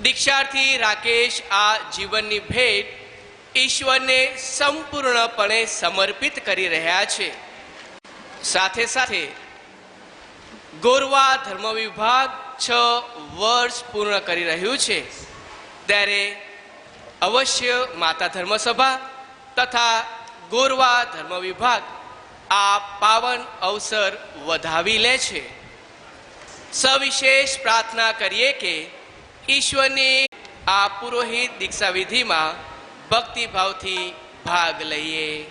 દીક્ષાર્થી રાકેશ આ જીવનની ભેટ ઈશ્વરને સંપૂર્ણપણે સમર્પિત કરી રહ્યા છે. સાથે સાથે ગોરવા ધર્મ વિભાગ 6 વર્ષ પૂર્ણ કરી રહ્યું છે, ત્યારે અવશ્ય માતા ધર્મસભા તથા ગોરવા ધર્મ વિભાગ આ પાવન અવસર વધાવી લે છે. સવિશેષ પ્રાર્થના કરીએ કે ઈશ્વરની આ પુરોહિત દીક્ષા વિધિમાં ભક્તિભાવથી ભાગ લઈએ.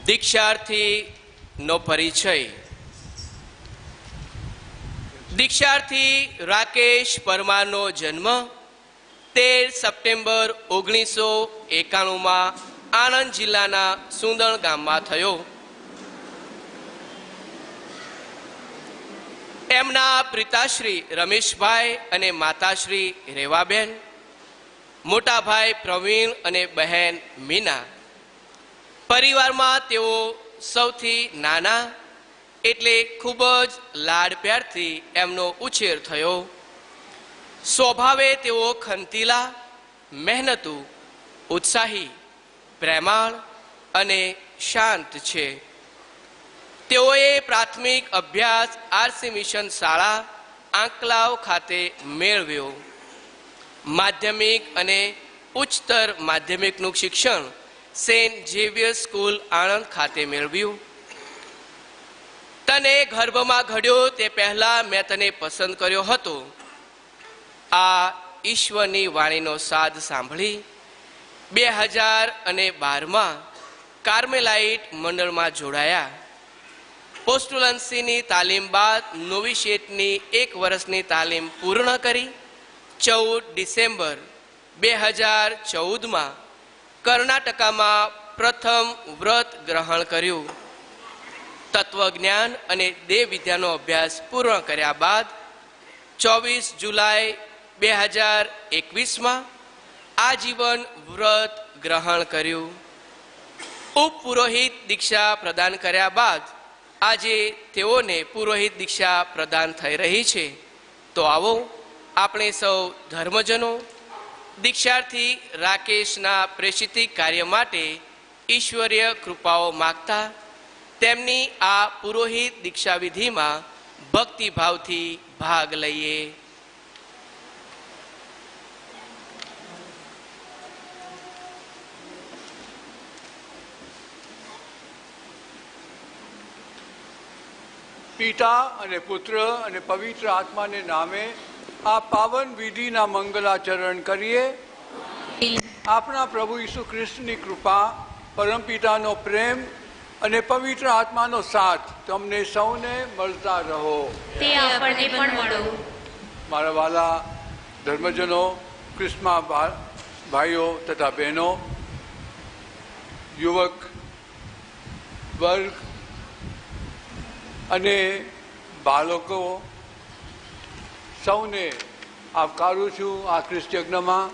દીક્ષાર્થીનો પરિચય. દીક્ષાર્થી રાકેશ પરમારનો જન્મ 13 સપ્ટેમ્બર 1991માં આણંદ જિલ્લાના સુંદણ ગામમાં થયો. એમના પિતાશ્રી રમેશભાઈ અને માતાશ્રી રેવાબેન, મોટાભાઈ પ્રવીણ અને બહેન મીના. પરિવારમાં તેઓ સૌથી નાના, એટલે ખૂબ જ લાડ પ્યારથી એમનો ઉછેર થયો. સ્વભાવે તેઓ ખંતીલા, મહેનતુ, ઉત્સાહી, પ્રેમાળ અને શાંત છે. તેઓએ પ્રાથમિક અભ્યાસ આરસી મિશન શાળા આંકલાવ ખાતે મેળવ્યો. માધ્યમિક અને ઉચ્ચતર માધ્યમિકનું શિક્ષણ સેન્ટ ઝેવિયર સ્કૂલ આણંદ ખાતે મેળવ્યું. તને ગર્ભમાં ઘડ્યો તે પહેલા મેં તને પસંદ કર્યો હતો. આ ઈશ્વરની વાણીનો સાદ સાંભળી 2012માં કાર્મેલાઇટ મંડળમાં જોડાયા. પોસ્ટુલન્સીની તાલીમ બાદ નોવિશિએટની 1 વર્ષની તાલીમ પૂર્ણ કરી 14 ડિસેમ્બર 2014માં કર્ણાટકામાં પ્રથમ વ્રત ગ્રહણ કર્યું. તત્વજ્ઞાન અને દેવ વિદ્યાનો અભ્યાસ પૂર્ણ કર્યા બાદ 24 જુલાઈ 2021માં આજીવન વ્રત ગ્રહણ કર્યું. ઉપપુરોહિત દીક્ષા પ્રદાન કર્યા બાદ આજે તેઓને પુરોહિત દીક્ષા પ્રદાન થઈ રહી છે. તો આવો આપણે સૌ ધર્મજનો દીક્ષાર્થી રાકેશના પ્રેષિતિક કાર્ય માટે ઈશ્વરીય કૃપાઓ માગતા તેમની આ પુરોહિત દીક્ષા વિધિમાં ભક્તિભાવથી ભાગ લઈએ. પિતા અને પુત્ર અને પવિત્ર આત્માને નામે આ પાવન વિધિના મંગલાચરણ કરીએ. આપણા પ્રભુ ઈસુ ખ્રિસ્તની કૃપા, પરમપિતાનો પ્રેમ અને પવિત્ર આત્માનો સાથ તમને સૌને મળતા રહો. તે આપણને પણ મળો. મારા વાલા ધર્મજનો, ખ્રિસ્તમાં ભાઈઓ તથા બહેનો, યુવક વર્ગ અને બાળકો, સૌને આવકારું છું આ ખ્રિસ્ત યજ્ઞમાં.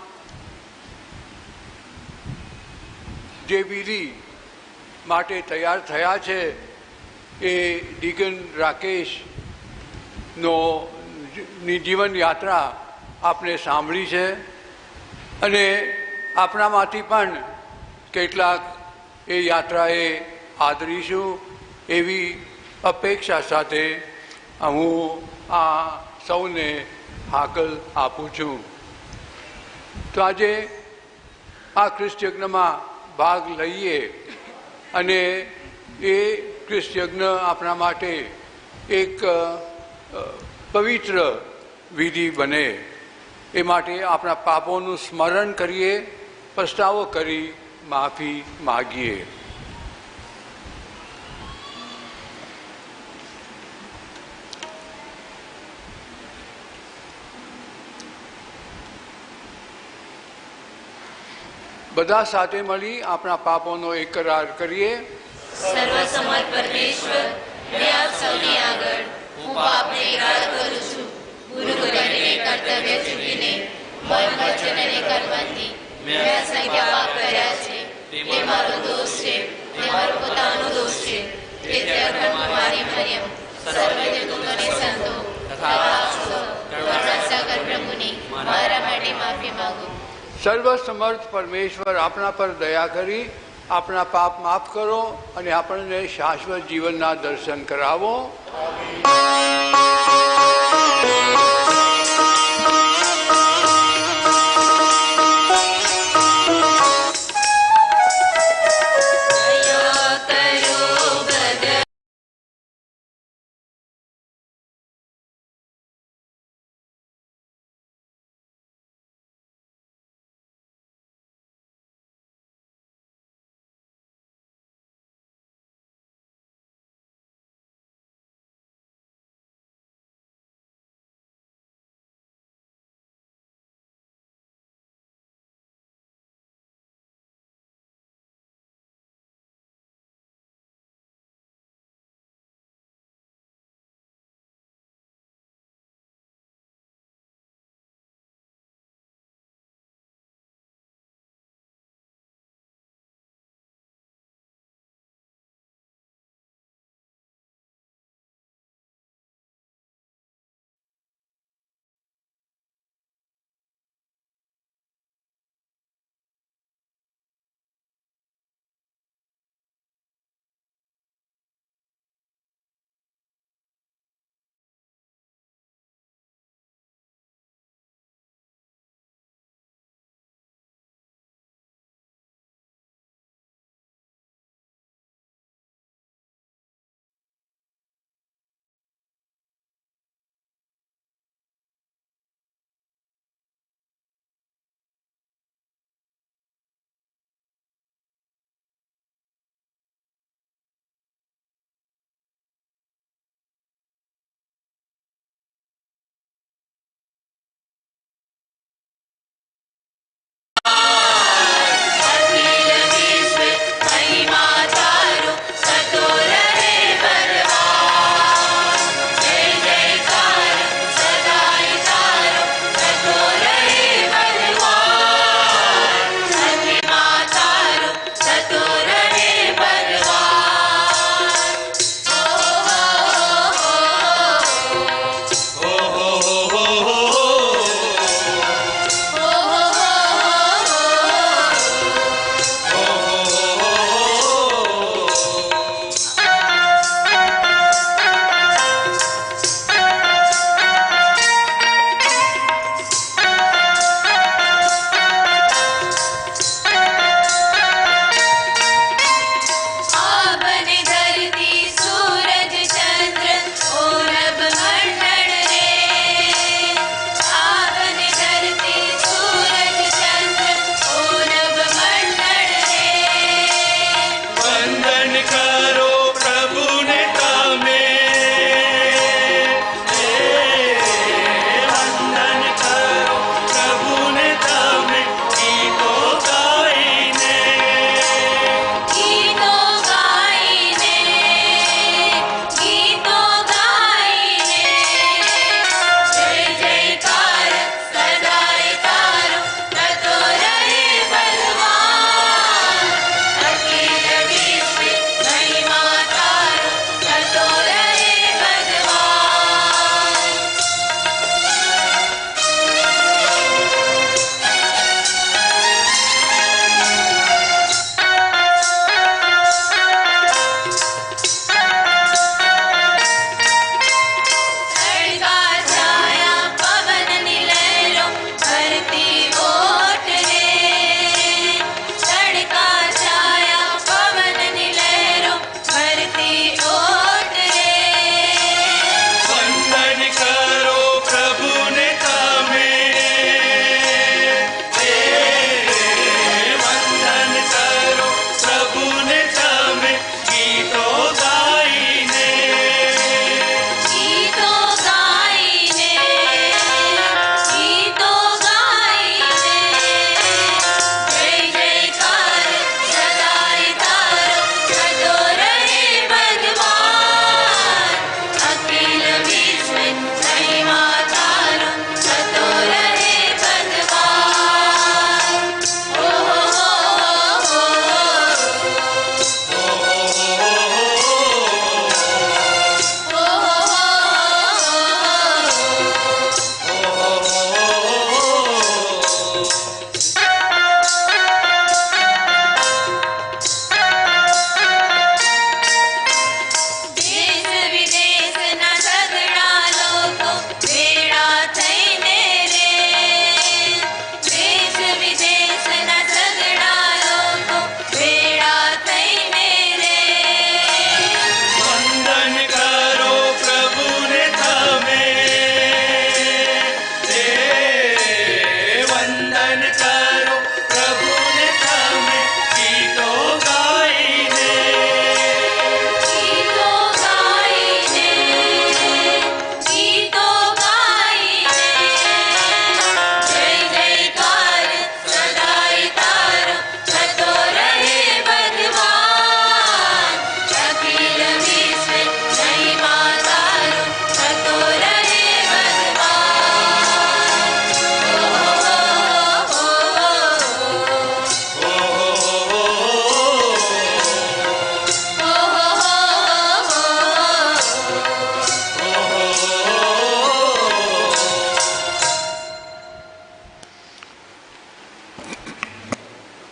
જે વિધિ માટે તૈયાર થયા છે એ ડીકન રાકેશનો જીવન યાત્રા આપણે સાંભળી છે અને આપણામાંથી પણ કેટલાક એ યાત્રાએ આદરીશું એવી અપેક્ષા સાથે હું આ સૌને હાકલ આપું છું. તો આજે આ ખ્રિસ્ત યજ્ઞમાં ભાગ લઈએ અને એ ખ્રિસ્ત યજ્ઞ આપણા માટે એક પવિત્ર વિધિ બને એ માટે આપણા પાપોનું સ્મરણ કરીએ, પસ્તાવો કરી માફી માગીએ. બધા સાથે મળી આપણા પાપોનો એકરાર કરીએ. સર્વસમર્થ પરમેશ્વર, મેં આપ સૌની આગળ હું પાપને એકરાર કરું છું. ગુરુ કરીને કર્તવ્ય ચૂકીને મન વચન અને કર્મથી મેં અસંખ્ય પાપ કર્યા છે. તે મારો દોષ છે, તે મારો પોતાનો દોષ છે. તેથી અગ્રમારી મરિયમ, સર્વજનો અને સંતો તથા આપ સૌ કરુણાસાગર પ્રભુની મારા માટે માફી માંગો. સર્વસમર્થ પરમેશ્વર આપણા પર દયા કરી આપણા પાપ માફ કરો અને આપણને શાશ્વત જીવનના દર્શન કરાવો.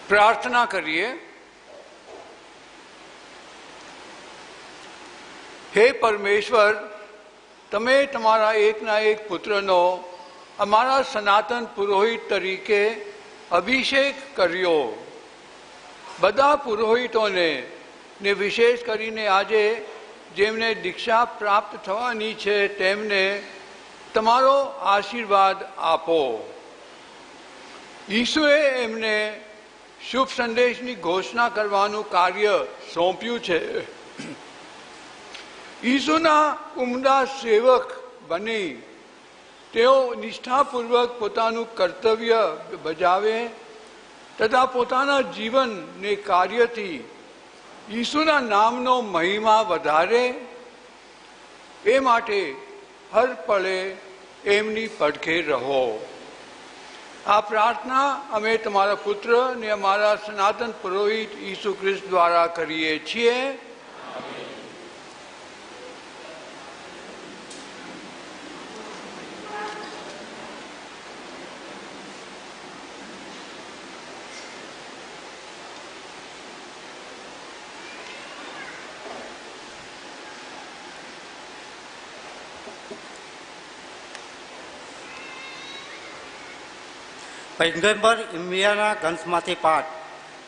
પ્રાર્થના કરીએ. હે પરમેશ્વર, તમે તમારા એકના એક પુત્રનો અમારા સનાતન પુરોહિત તરીકે અભિષેક કર્યો. બધા પુરોહિતોને ને વિશેષ કરીને આજે જેમને દીક્ષા પ્રાપ્ત થવાની છે તેમને તમારો આશીર્વાદ આપો. ઈસુએ એમને શુભ સંદેશની ઘોષણા કરવાનું કાર્ય સોંપ્યું છે. ઈસુના ઉમદા સેવક બની તેઓ નિષ્ઠાપૂર્વક પોતાનું કર્તવ્ય બજાવે તથા પોતાના જીવનને કાર્યથી ઈસુના નામનો મહિમા વધારે એ માટે હર પળે એમની પડખે રહો. આ પ્રાર્થના અમે તમારા પુત્ર ને અમારા સનાતન પુરોહિત ઈસુ ખ્રિસ્ત દ્વારા કરીએ છીએ. પૈગંબર ઇર્મિયાના ગ્રંથમાંથી પાઠ,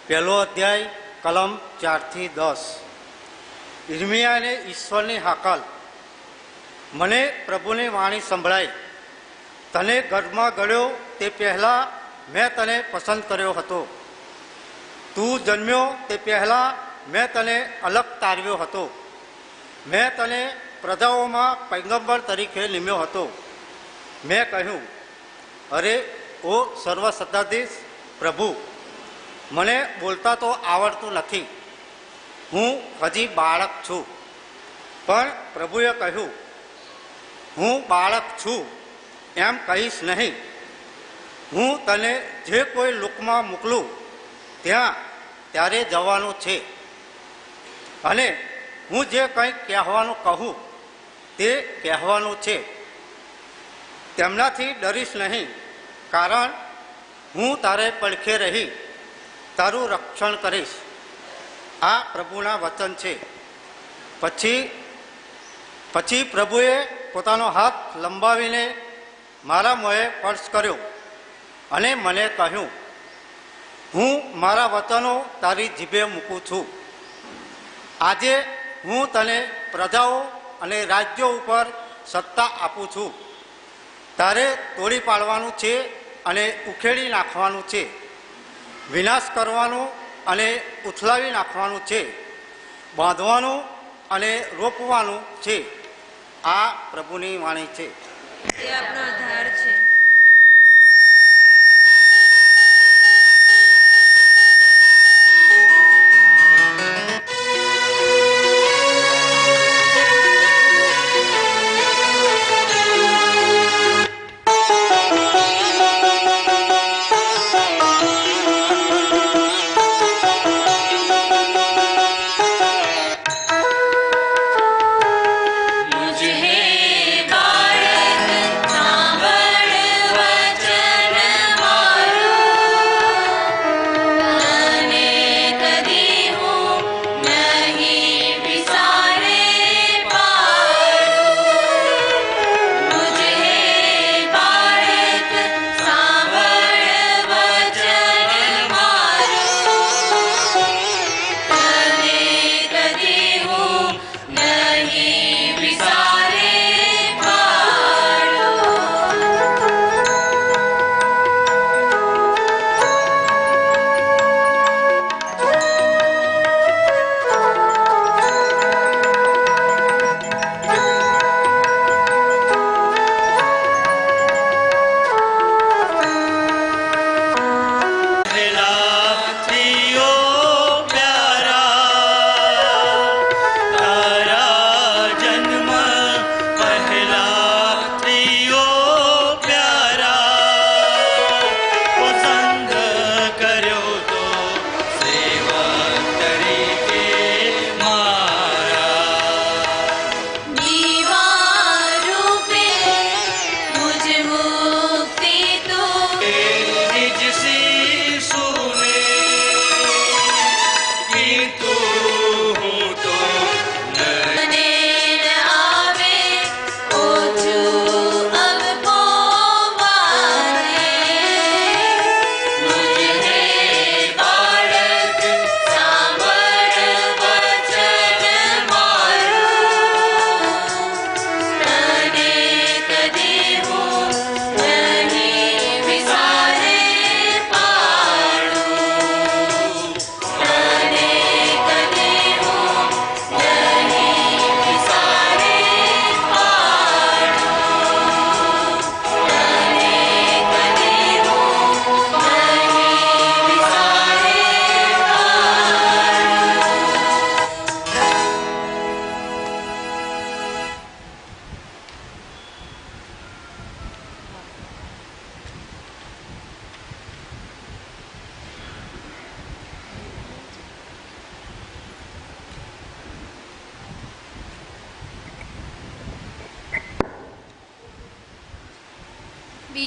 પહેલો અધ્યાય, કલમ 4-10. ઇર્મિયાને ઈશ્વરની હાકલ. મને પ્રભુની વાણી સંભળાઈ. તને ગર્ભમાં ગળ્યો તે પહેલાં મેં તને પસંદ કર્યો હતો. તું જન્મ્યો તે પહેલાં મેં તને અલગ તારવ્યો હતો. મેં તને પ્રજાઓમાં પૈગંબર તરીકે નિમ્યો હતો. મેં કહ્યું, અરે ઓ સર્વસત્તાધીશ પ્રભુ, મને બોલતા તો આવડતું નથી. હું હજી બાળક છું. પણ પ્રભુએ કહ્યું, હું બાળક છું એમ કહીશ નહીં. હું તને જે કોઈ લોકમાં મોકલું ત્યારે જવાનું છે. અને હું જે કંઈ કહેવાનું કહું તે કહેવાનું છે. તેમનાથી ડરીશ નહીં, કારણ હું તારે પડખે રહી તારું રક્ષણ કરીશ. આ પ્રભુના વચન છે. પછી પ્રભુએ પોતાનો હાથ લંબાવીને મારા મોંએ સ્પર્શ કર્યો અને મને કહ્યું, હું મારા વચનો તારી જીભે મૂકું છું. આજે હું તને પ્રજાઓ અને રાજ્યો ઉપર સત્તા આપું છું. તારે તોડી પાડવાનું છે અને ઉખેડી નાખવાનું છે. વિનાશ કરવાનું અને ઉથલાવી નાખવાનું છે. બાંધવાનું અને રોપવાનું છે. આ પ્રભુની વાણી છે. તે આપનો આધાર છે. मुझे भारत सांभळ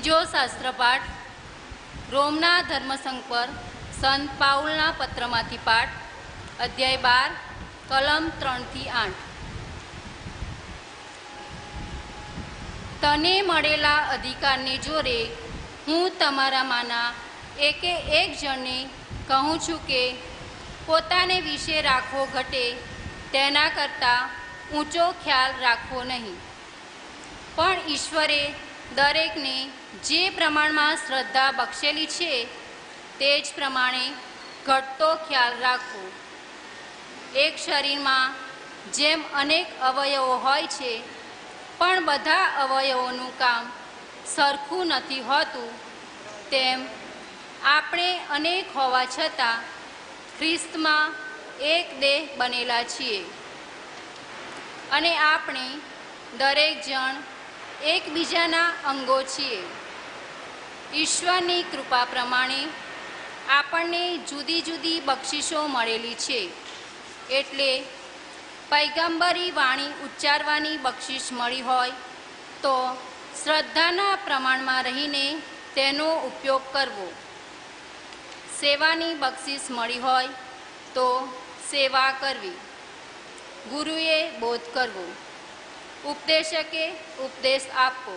બીજો શાસ્ત્રપાઠ રોમના ધર્મસંઘ પર સંત પાઉલના પત્રમાંથી પાઠ, અધ્યાય 12, કલમ 3-8. તને મળેલા અધિકારને જોરે હું તમારામાંના એકે એક જણને કહું છું કે પોતાને વિશે રાખવો ઘટે તેના કરતાં ઊંચો ખ્યાલ રાખવો નહીં, પણ ઈશ્વરે દરેકને જે પ્રમાણમાં શ્રદ્ધા બક્ષેલી છે તે જ પ્રમાણે ઘટતો ખ્યાલ રાખવો. એક શરીરમાં જેમ અનેક અવયવો હોય છે, પણ બધા અવયવોનું કામ સરખું નથી હોતું, તેમ આપણે અનેક હોવા છતાં ખ્રિસ્તમાં એક દેહ બનેલા છીએ અને આપણે દરેક જણ એકબીજાના અંગો છીએ. ઈશ્વરની કૃપા પ્રમાણે આપણને જુદી જુદી બક્ષિસો મળેલી છે, એટલે પૈગંબરી વાણી ઉચ્ચારવાની બક્ષિસ મળી હોય તો શ્રદ્ધાના પ્રમાણમાં રહીને તેનો ઉપયોગ કરવો. સેવાની બક્ષિસ મળી હોય તો સેવા કરવી. ગુરુએ બોધ કરવો, ઉપદેશકે ઉપદેશ આપવો,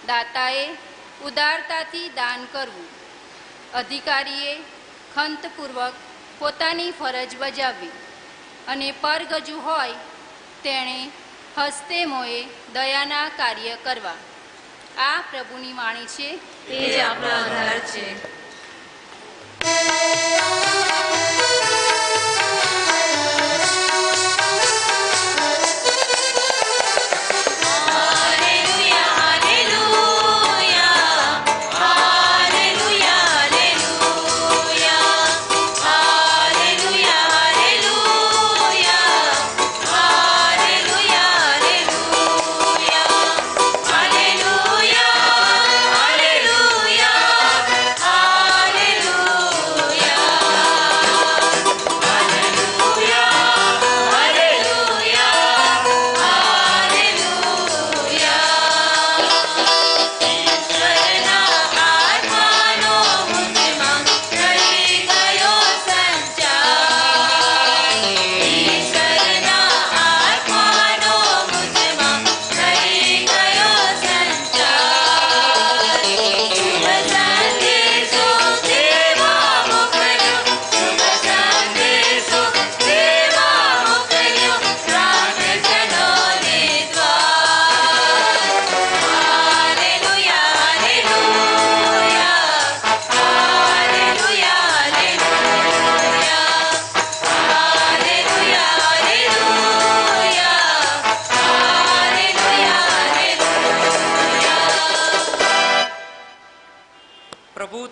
દાતાએ ઉદારતાથી દાન કરવું, અધિકારીએ ખંતપૂર્વક પોતાની ફરજ બજાવવી અને પરગજુ હોય તેણે હસ્તે મોએ દયાના કાર્ય કરવા. આ પ્રભુની વાણી છે, તે જ આપણો આધાર છે.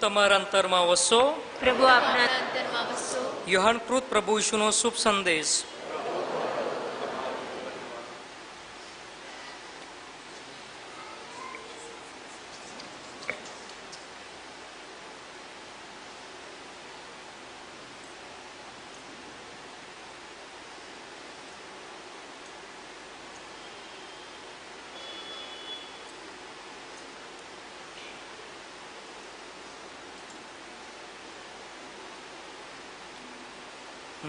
તમારા અંતરમાં વસો. પ્રભુ આપના અંતરમાં વસો. યોહાન કૃત પ્રભુ ઈશુનો શુભ સંદેશ.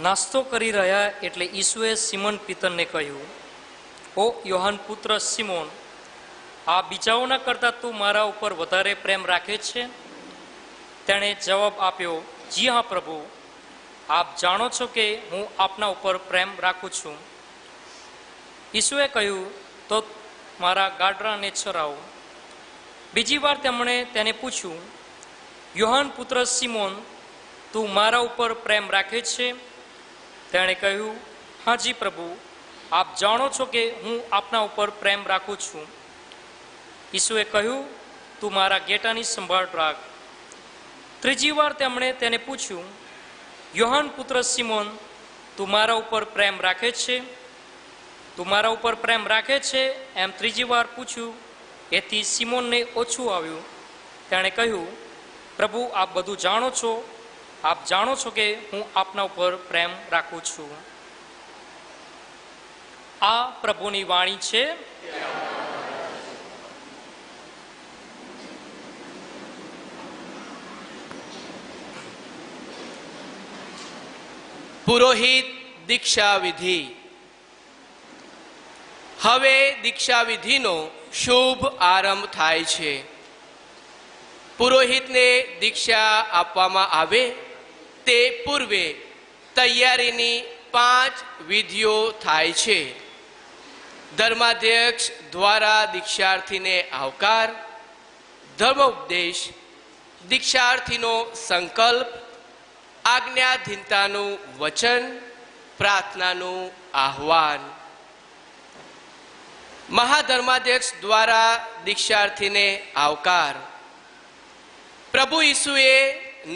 નાસ્તો કરી રહ્યા એટલે ઈસુએ સિમોન પિતરને કહ્યું, ઓ યોહાન પુત્ર સિમોન, આ બીજાઓના કરતાં તું મારા ઉપર વધારે પ્રેમ રાખે છે? તેણે જવાબ આપ્યો, જી હા પ્રભુ, આપ જાણો છો કે હું આપના ઉપર પ્રેમ રાખું છું. ઈસુએ કહ્યું, તો મારા ગાડરાને ચરાવો. બીજી વાર તેમણે તેને પૂછ્યું, યોહાન પુત્ર સિમોન, તું મારા ઉપર પ્રેમ રાખે છે? તેણે કહ્યું, હા જી પ્રભુ, આપ જાણો છો કે હું આપના ઉપર પ્રેમ રાખું છું. ઈસુએ કહ્યું, તું મારા ઘેટાની સંભાળ રાખ. ત્રીજી વાર તેમણે તેને પૂછ્યું, યોહાન પુત્ર સિમોન, તું મારા ઉપર પ્રેમ રાખે છે? તું મારા ઉપર પ્રેમ રાખે છે એમ ત્રીજી વાર પૂછ્યું. એથી સિમોનને ઓછું આવ્યું. તેણે કહ્યું, પ્રભુ, આપ બધું જાણો છો. આપ જાણો છો કે હું આપના ઉપર પ્રેમ રાખું છું. આ પ્રભુની વાણી છે. પુરોહિત દીક્ષા વિધિ. હવે દીક્ષા વિધિનો શુભ આરંભ થાય છે. પુરોહિતને દીક્ષા આપવામાં આવે તે પૂર્વે તૈયારીની 5 વિધિઓ થાય છે. ધર્માધ્યક્ષ દ્વારા દીક્ષાર્થીને આવકાર, ધર્મોપદેશ, દીક્ષાર્થીનો સંકલ્પ, આજ્ઞાધીનતાનું વચન, પ્રાર્થનાનું આહ્વાન. મહાધર્માધ્યક્ષ દ્વારા દીક્ષાર્થીને આવકાર. પ્રભુ ઈસુએ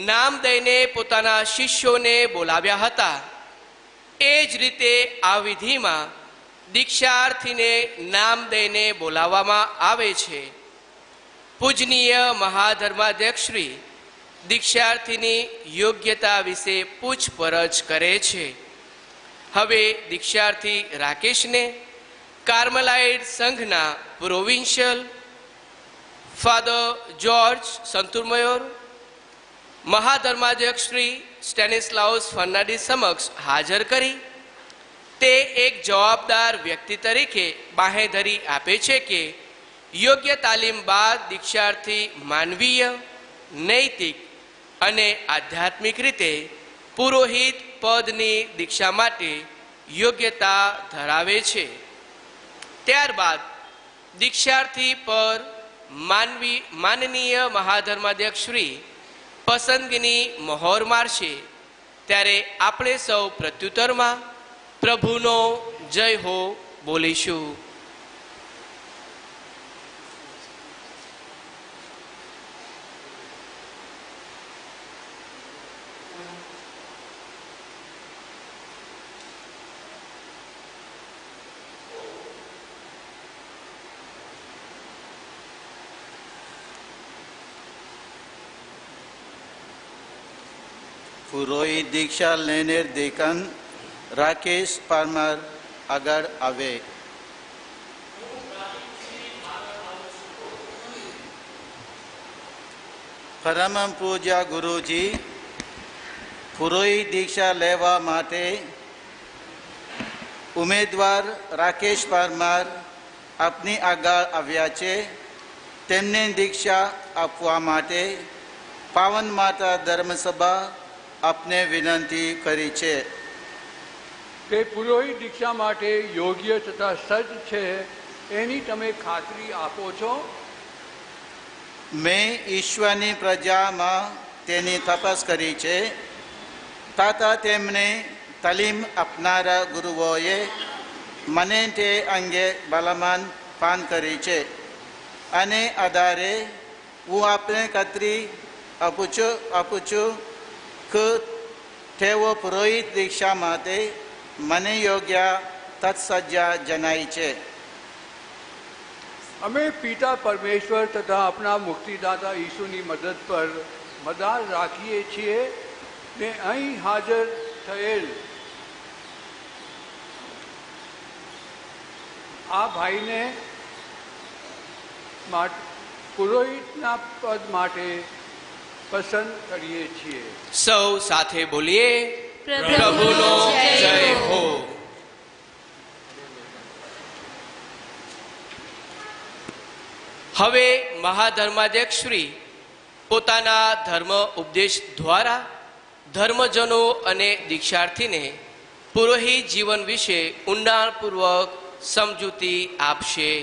નામ દઈને પોતાના શિષ્યોને બોલાવ્યા હતા. એ જ રીતે આ વિધિમાં દીક્ષાર્થીને નામ દઈને બોલાવવામાં આવે છે. પૂજનીય મહાધર્માધ્યક્ષ શ્રી દીક્ષાર્થીની યોગ્યતા વિશે પૂછપરછ કરે છે. હવે દીક્ષાર્થી રાકેશને કાર્મેલાઇટ સંઘના provincial father George સંતુરમયોર, મહાધર્માધ્યક્ષ Shri સ્ટેનિસ્લાઉસ Fernandes સમક્ષ હાજર કરી તે એક જવાબદાર વ્યક્તિ તરીકે બાંહેધરી આપે છે કે યોગ્ય તાલીમ બાદ દીક્ષાર્થી માનવીય, નૈતિક અને આધ્યાત્મિક રીતે પુરોહિત પદની દીક્ષા માટે યોગ્યતા ધરાવે છે. ત્યારબાદ દીક્ષાર્થી પર માનનીય મહાધર્માધ્યક્ષ શ્રી પસંદગીની મહોર મારશે. ત્યારે આપણે સૌ પ્રત્યુત્તરમાં પ્રભુનો જય હો બોલીશું. પુરોહિત દીક્ષા લેને દેકન રાકેશ પરમાર આગળ આવે. પરમ પૂજ્ય ગુરુજી, પુરોહિત દીક્ષા લેવા માટે ઉમેદવાર રાકેશ પરમાર આપની આગળ આવ્યા છે. તેમને દીક્ષા આપવા માટે પાવન માતા ધર્મસભા આપને વિનંતી કરી છે. તે પુરોહિત દીક્ષા માટે યોગ્ય તથા સજ્જ છે એની તમે ખાતરી આપો છો? મેં ઈશ્વરની પ્રજામાં તેની તપાસ કરી છે તથા તેમને તાલીમ આપનારા ગુરુઓએ મને તે અંગે ભલામણ પાન કરી છે. અને આધારે હું આપને ખાતરી આપું છું કે તેઓ પુરોહિત દીક્ષા માટે મને યોગ્ય તત્સજ્જ જણાય છે. અમે પિતા પરમેશ્વર તથા આપણા મુક્તિદાતા ઈસુની મદદ પર મદાર રાખીએ છીએ ને અહીં હાજર થયેલ આ ભાઈને પુરોહિતના પદ માટે પસંદ કરીએ છીએ. સૌ સાથે બોલીએ, પ્રભુનો જય હો. હવે મહાધર્માધ્યક્ષ શ્રી પોતાના ધર્મ ઉપદેશ દ્વારા ધર્મજનો અને દીક્ષાર્થીને પુરોહિત જીવન વિશે ઊંડાણપૂર્વક સમજૂતી આપશે.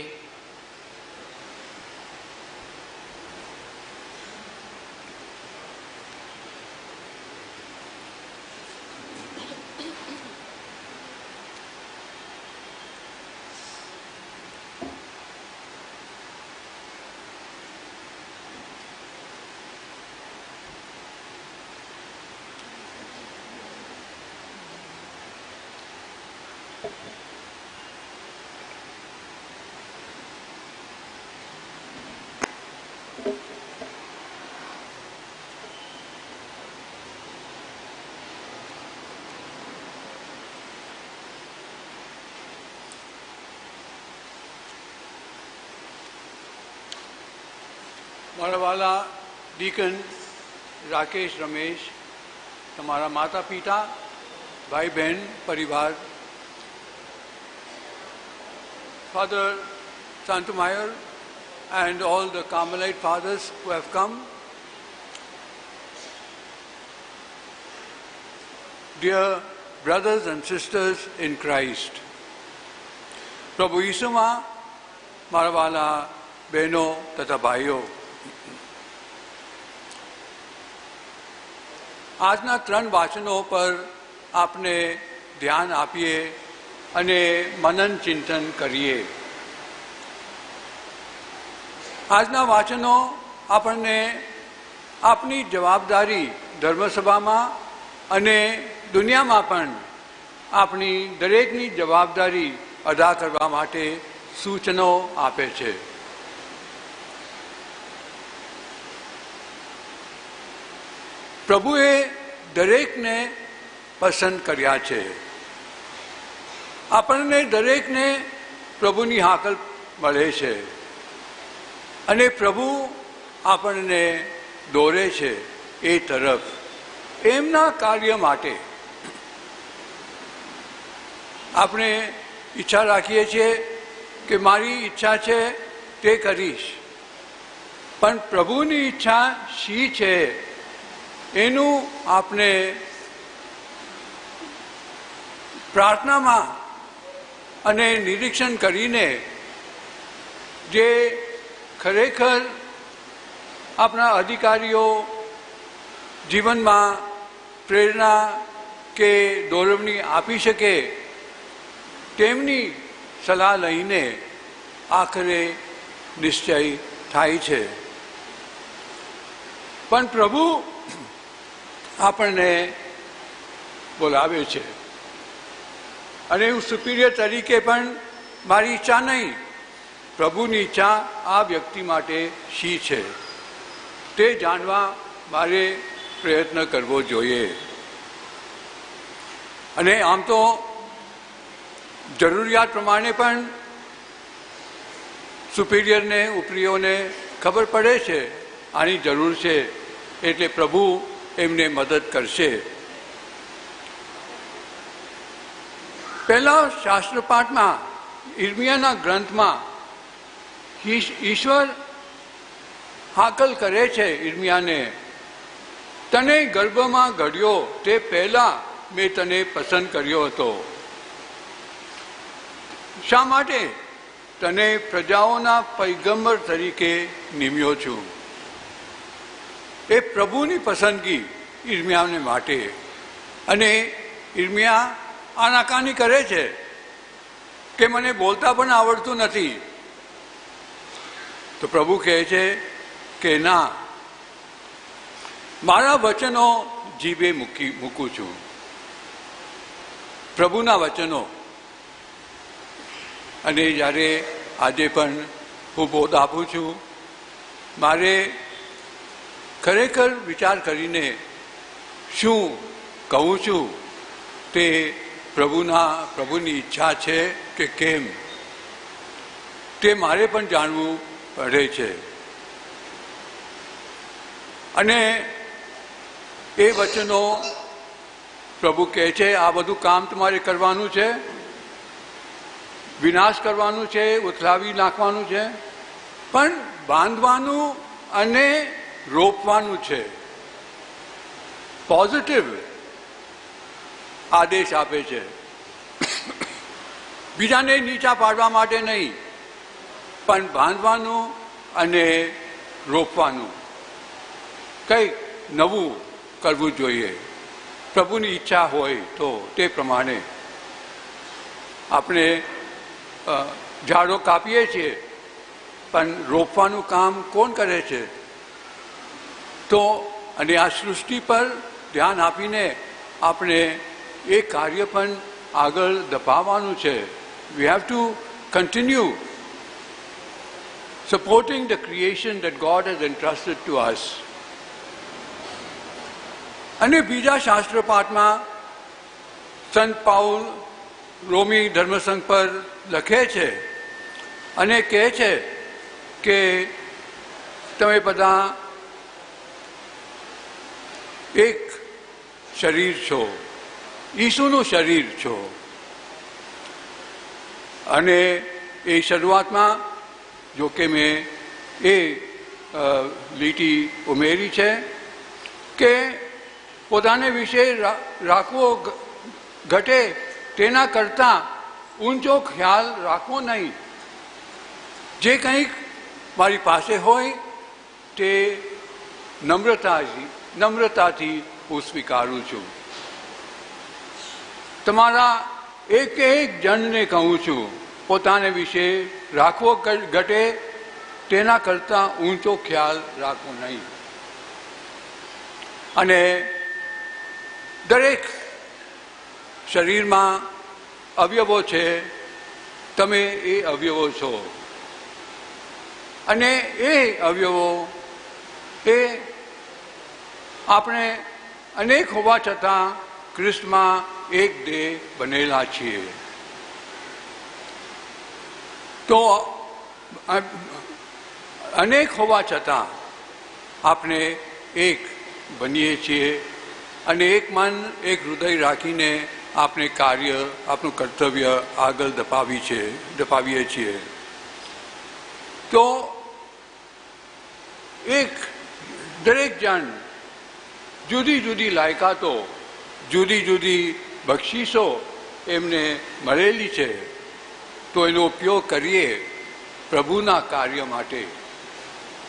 મારા વાલા ડીકન રાકેશ રમેશ, તમારા માતા પિતા ભાઈ બહેન પરિવાર, Father Santumayor and all the Carmelite fathers who have come, dear brothers and sisters in Christ, પ્રભુ ઈસુમાં મારા વાલા બહેનો તથા ભાઈઓ, આજના 3 વાચનો પર આપને ધ્યાન આપીએ અને મનન ચિંતન કરીએ. આજના વાચનો આપણને આપની જવાબદારી ધર્મસભામાં અને દુનિયામાં પણ આપણી દરેકની જવાબદારી અદા કરવા માટે સૂચનો આપે છે. પ્રભુએ દરેકને પસંદ કર્યા છે. આપણને દરેકને પ્રભુની હાકલ મળે છે અને પ્રભુ આપણને દોરે છે એ તરફ એમના કાર્ય માટે. આપણે ઈચ્છા રાખીએ છીએ કે મારી ઈચ્છા છે તે કરીશ, પણ પ્રભુની ઈચ્છા શી છે એનું આપણે પ્રાર્થનામાં અને નિરીક્ષણ કરીને જે ખરેખર આપણા અધિકારીઓ જીવનમાં પ્રેરણા કે દોરવણી આપી શકે તેમની સલાહ લઈને આખરે નિશ્ચય થાય છે. પણ પ્રભુ આપણને બોલાવે છે અને હું સુપિરિયર તરીકે પણ મારી ઈચ્છા નહીં, પ્રભુની ઈચ્છા આ વ્યક્તિ માટે શી છે તે જાણવા મારે પ્રયત્ન કરવો જોઈએ. અને આમ તો જરૂરિયાત પ્રમાણે પણ સુપિરિયરને ઉપરીઓને ખબર પડે છે આની જરૂર છે, એટલે પ્રભુ એમને મદદ કરશે. પહેલા શાસ્ત્રપાઠમાં ઈર્મિયાના ગ્રંથમાં ઈશ્વર હાકલ કરે છે ઈર્મિયાને, તને ગર્ભમાં ઘડ્યો તે પહેલા મેં તને પસંદ કર્યો હતો. શા માટે? તને પ્રજાઓના પૈગંબર તરીકે નિમ્યો છું. એ પ્રભુની પસંદગી ઈર્મિયાને માટે. અને ઈર્મિયા આનાકાની કરે છે કે મને બોલતા પણ આવડતું નથી. તો પ્રભુ કહે છે કે ના, મારા વચનો જીભે મૂકું છું. પ્રભુના વચનો. અને જ્યારે આજે પણ હું બોધ આપું છું, મારે ખરેખર વિચાર કરીને શું કહું છું તે પ્રભુની ઈચ્છા છે કે કેમ તે મારે પણ જાણવું પડે છે. અને એ વચનો પ્રભુ કહે છે આ બધું કામ તમારે કરવાનું છે, વિનાશ કરવાનું છે, ઉથલાવી નાખવાનું છે, પણ બાંધવાનું અને રોપવાનું છે. પોઝિટિવ આદેશ આપે છે, બીજાને નીચા પાડવા માટે નહીં, પણ બાંધવાનું અને રોપવાનું, કંઈક નવું કરવું જોઈએ. પ્રભુની ઈચ્છા હોય તો તે પ્રમાણે. આપણે ઝાડો કાપીએ છીએ પણ રોપવાનું કામ કોણ કરે છે? તો અને આ સૃષ્ટિ પર ધ્યાન આપીને આપણે એ કાર્ય પણ આગળ ધપાવવાનું છે. We have to continue supporting the creation that God has entrusted to us. અને બીજા શાસ્ત્ર પાઠમાં સંત પાઉલ રોમી ધર્મસંઘ પર લખે છે અને કહે છે કે તમે બધા એક શરીર છો ઈસુનું શરીર છો. અને એ શરૂઆતમાં જો કે મેં એ લીટી ઉમેરી છે કે પોતાને વિશે રાખવો ઘટે તેના કરતાં ઊંચો ખ્યાલ રાખવો નહીં. જે કંઈક મારી પાસે હોય તે નમ્રતાથી હું સ્વીકારું છું. તમારા એક જણને કહું છું, પોતાને વિશે રાખવો ઘટે તેના કરતાં ઊંચો ખ્યાલ રાખવો નહીં. અને દરેક શરીરમાં અવયવો છે, તમે એ અવયવો છો. અને એ અવયવો એ આપણે અનેક હોવા છતાં ખ્રિસ્તમાં એક દેહ બનેલા છીએ. તો અનેક હોવા છતાં આપણે એક બનીએ છીએ અને એક મન એક હૃદય રાખીને આપણે કાર્ય આપણું કર્તવ્ય આગળ ધપાવીએ છીએ. તો એક દરેક જણ જુદી જુદી લાયકાતો, જુદી જુદી બક્ષિસો એમને મળેલી છે. તો એનો ઉપયોગ કરીએ પ્રભુના કાર્ય માટે,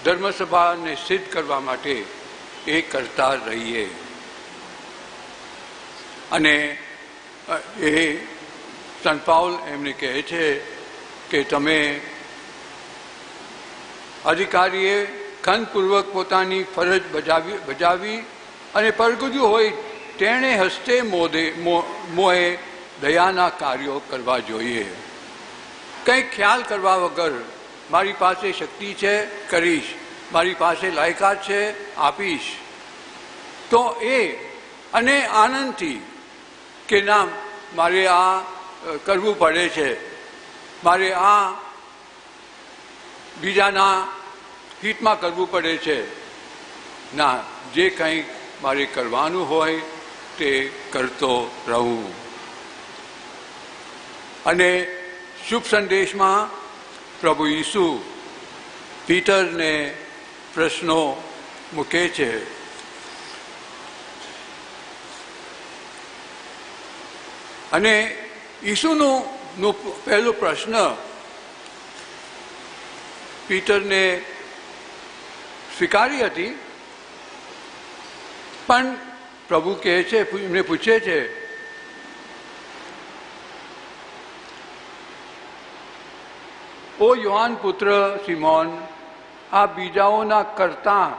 ધર્મસભાને સિદ્ધ કરવા માટે એ કરતા રહીએ. અને એ સંત પાઉલ એમને કહે છે કે તમે અધિકારીએ ખંતપૂર્વક પોતાની ફરજ બજાવી અને પરગુજ્યું હોય તેણે હસ્તે મોહે દયાના કાર્યો કરવા જોઈએ. કંઈક ખ્યાલ કરવા વગર મારી પાસે શક્તિ છે કરીશ, મારી પાસે લાયકાત છે આપીશ, તો એ અને આનંદથી કે ના મારે આ કરવું પડે છે, મારે આ બીજાના હિતમાં કરવું પડે છે, ના, જે કંઈક મારે કરવાનું હોય તે કરતો રહું. અને શુભ સંદેશમાં પ્રભુ ઈસુ પીટરને પ્રશ્નો મૂકે છે. અને ઈસુનો પહેલો પ્રશ્ન પીટરને સ્વીકારી હતી, પણ પ્રભુ કહે છે, એમને પૂછે છે ઓ યોહાન પુત્ર સિમોન, આ બીજાઓના કરતાં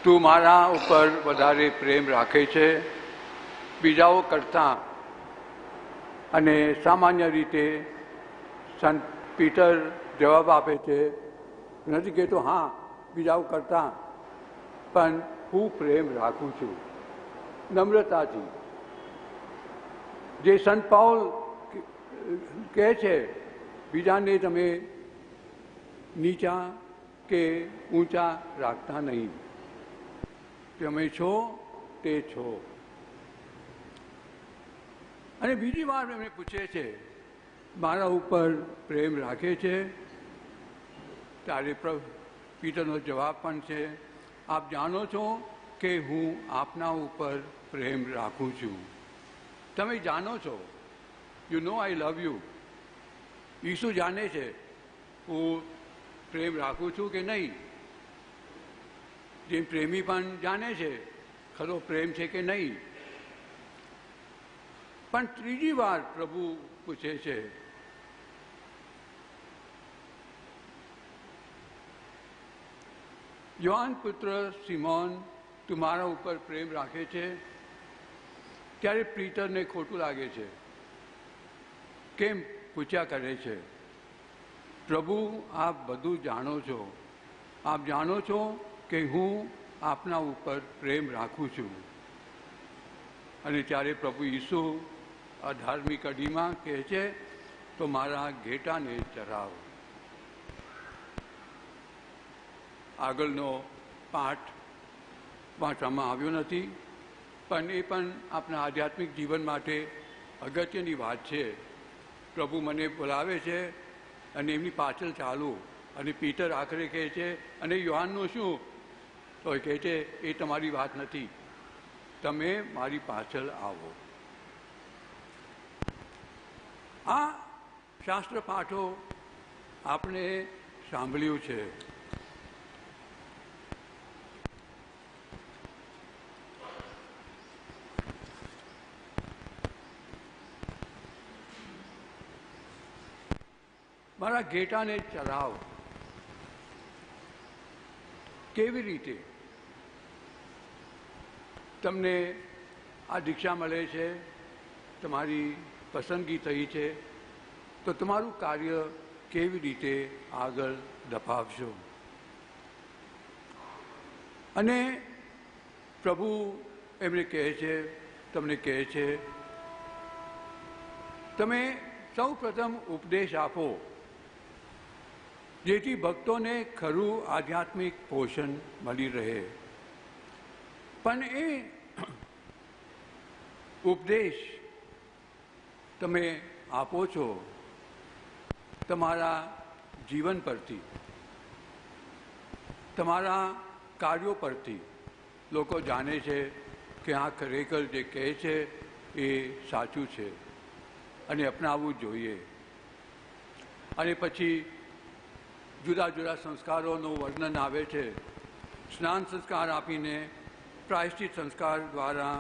તું મારા ઉપર વધારે પ્રેમ રાખે છે? બીજાઓ કરતાં. અને સામાન્ય રીતે સંત પીટર જવાબ આપે છે, નથી કહેતો હા બીજાઓ કરતાં, પણ હું પ્રેમ રાખું છું નમ્રતાથી. જે સંત પાઉલ કહે છે બીજાને તમે નીચા કે ઊંચા રાખતા નહીં, તમે છો તે છો. અને બીજી વાર એમને પૂછે છે મારા ઉપર પ્રેમ રાખે છે? ત્યારે પીટરનો જવાબ પણ છે, આપ જાણો છો કે હું આપના ઉપર પ્રેમ રાખું છું. તમે જાણો છો, you know I love you. ઈસુ જાણે છે હું પ્રેમ રાખું છું કે નહીં. જેમ પ્રેમી પણ જાણે છે ખરો પ્રેમ છે કે નહીં. પણ ત્રીજી વાર પ્રભુ પૂછે છે યોહાન પુત્ર સિમોન, તું મારા ઉપર પ્રેમ રાખે છે? ત્યારે પીટરને ખોટું લાગે છે. કેમ પૂછ્યા કરે છે? પ્રભુ આપ બધું જાણો છો, આપ જાણો છો કે હું આપના ઉપર પ્રેમ રાખું છું. અને ત્યારે પ્રભુ ઈસુ 18મી કડીમાં કહે છે તો મારા ઘેટાને ચરાવ. આગળનો પાઠ વાંચવામાં આવ્યો નથી, પણ એ પણ આપણા આધ્યાત્મિક જીવન માટે અગત્યની વાત છે. પ્રભુ મને બોલાવે છે અને એમની પાછળ ચાલું. અને પીટર આખરે કહે છે, અને યોહાનનું શું? તો એ કહે છે, એ તમારી વાત નથી, તમે મારી પાછળ આવો. આ શાસ્ત્ર પાઠો આપણે સાંભળ્યું છે. મારા ઘેટાને ચરાવ. કેવી રીતે? તમને આ દીક્ષા મળે છે, તમારી પસંદગી થઈ છે, તો તમારું કાર્ય કેવી રીતે આગળ ધપાવશો? અને પ્રભુ એમને કહે છે, તમને કહે છે, તમે સૌ પ્રથમ ઉપદેશ આપો, જેથી ભક્તોને ખરું આધ્યાત્મિક પોષણ મળી રહે. પણ એ ઉપદેશ તમે આપો છો તમારા જીવન પરથી, તમારા કાર્યો પરથી. લોકો જાણે છે કે આ ખરેખર જે કહે છે એ સાચું છે અને અપનાવવું જોઈએ. અને પછી જુદા જુદા સંસ્કારોનું વર્ણન આવે છે. સ્નાન સંસ્કાર આપીને, પ્રાયશ્ચિત સંસ્કાર દ્વારા,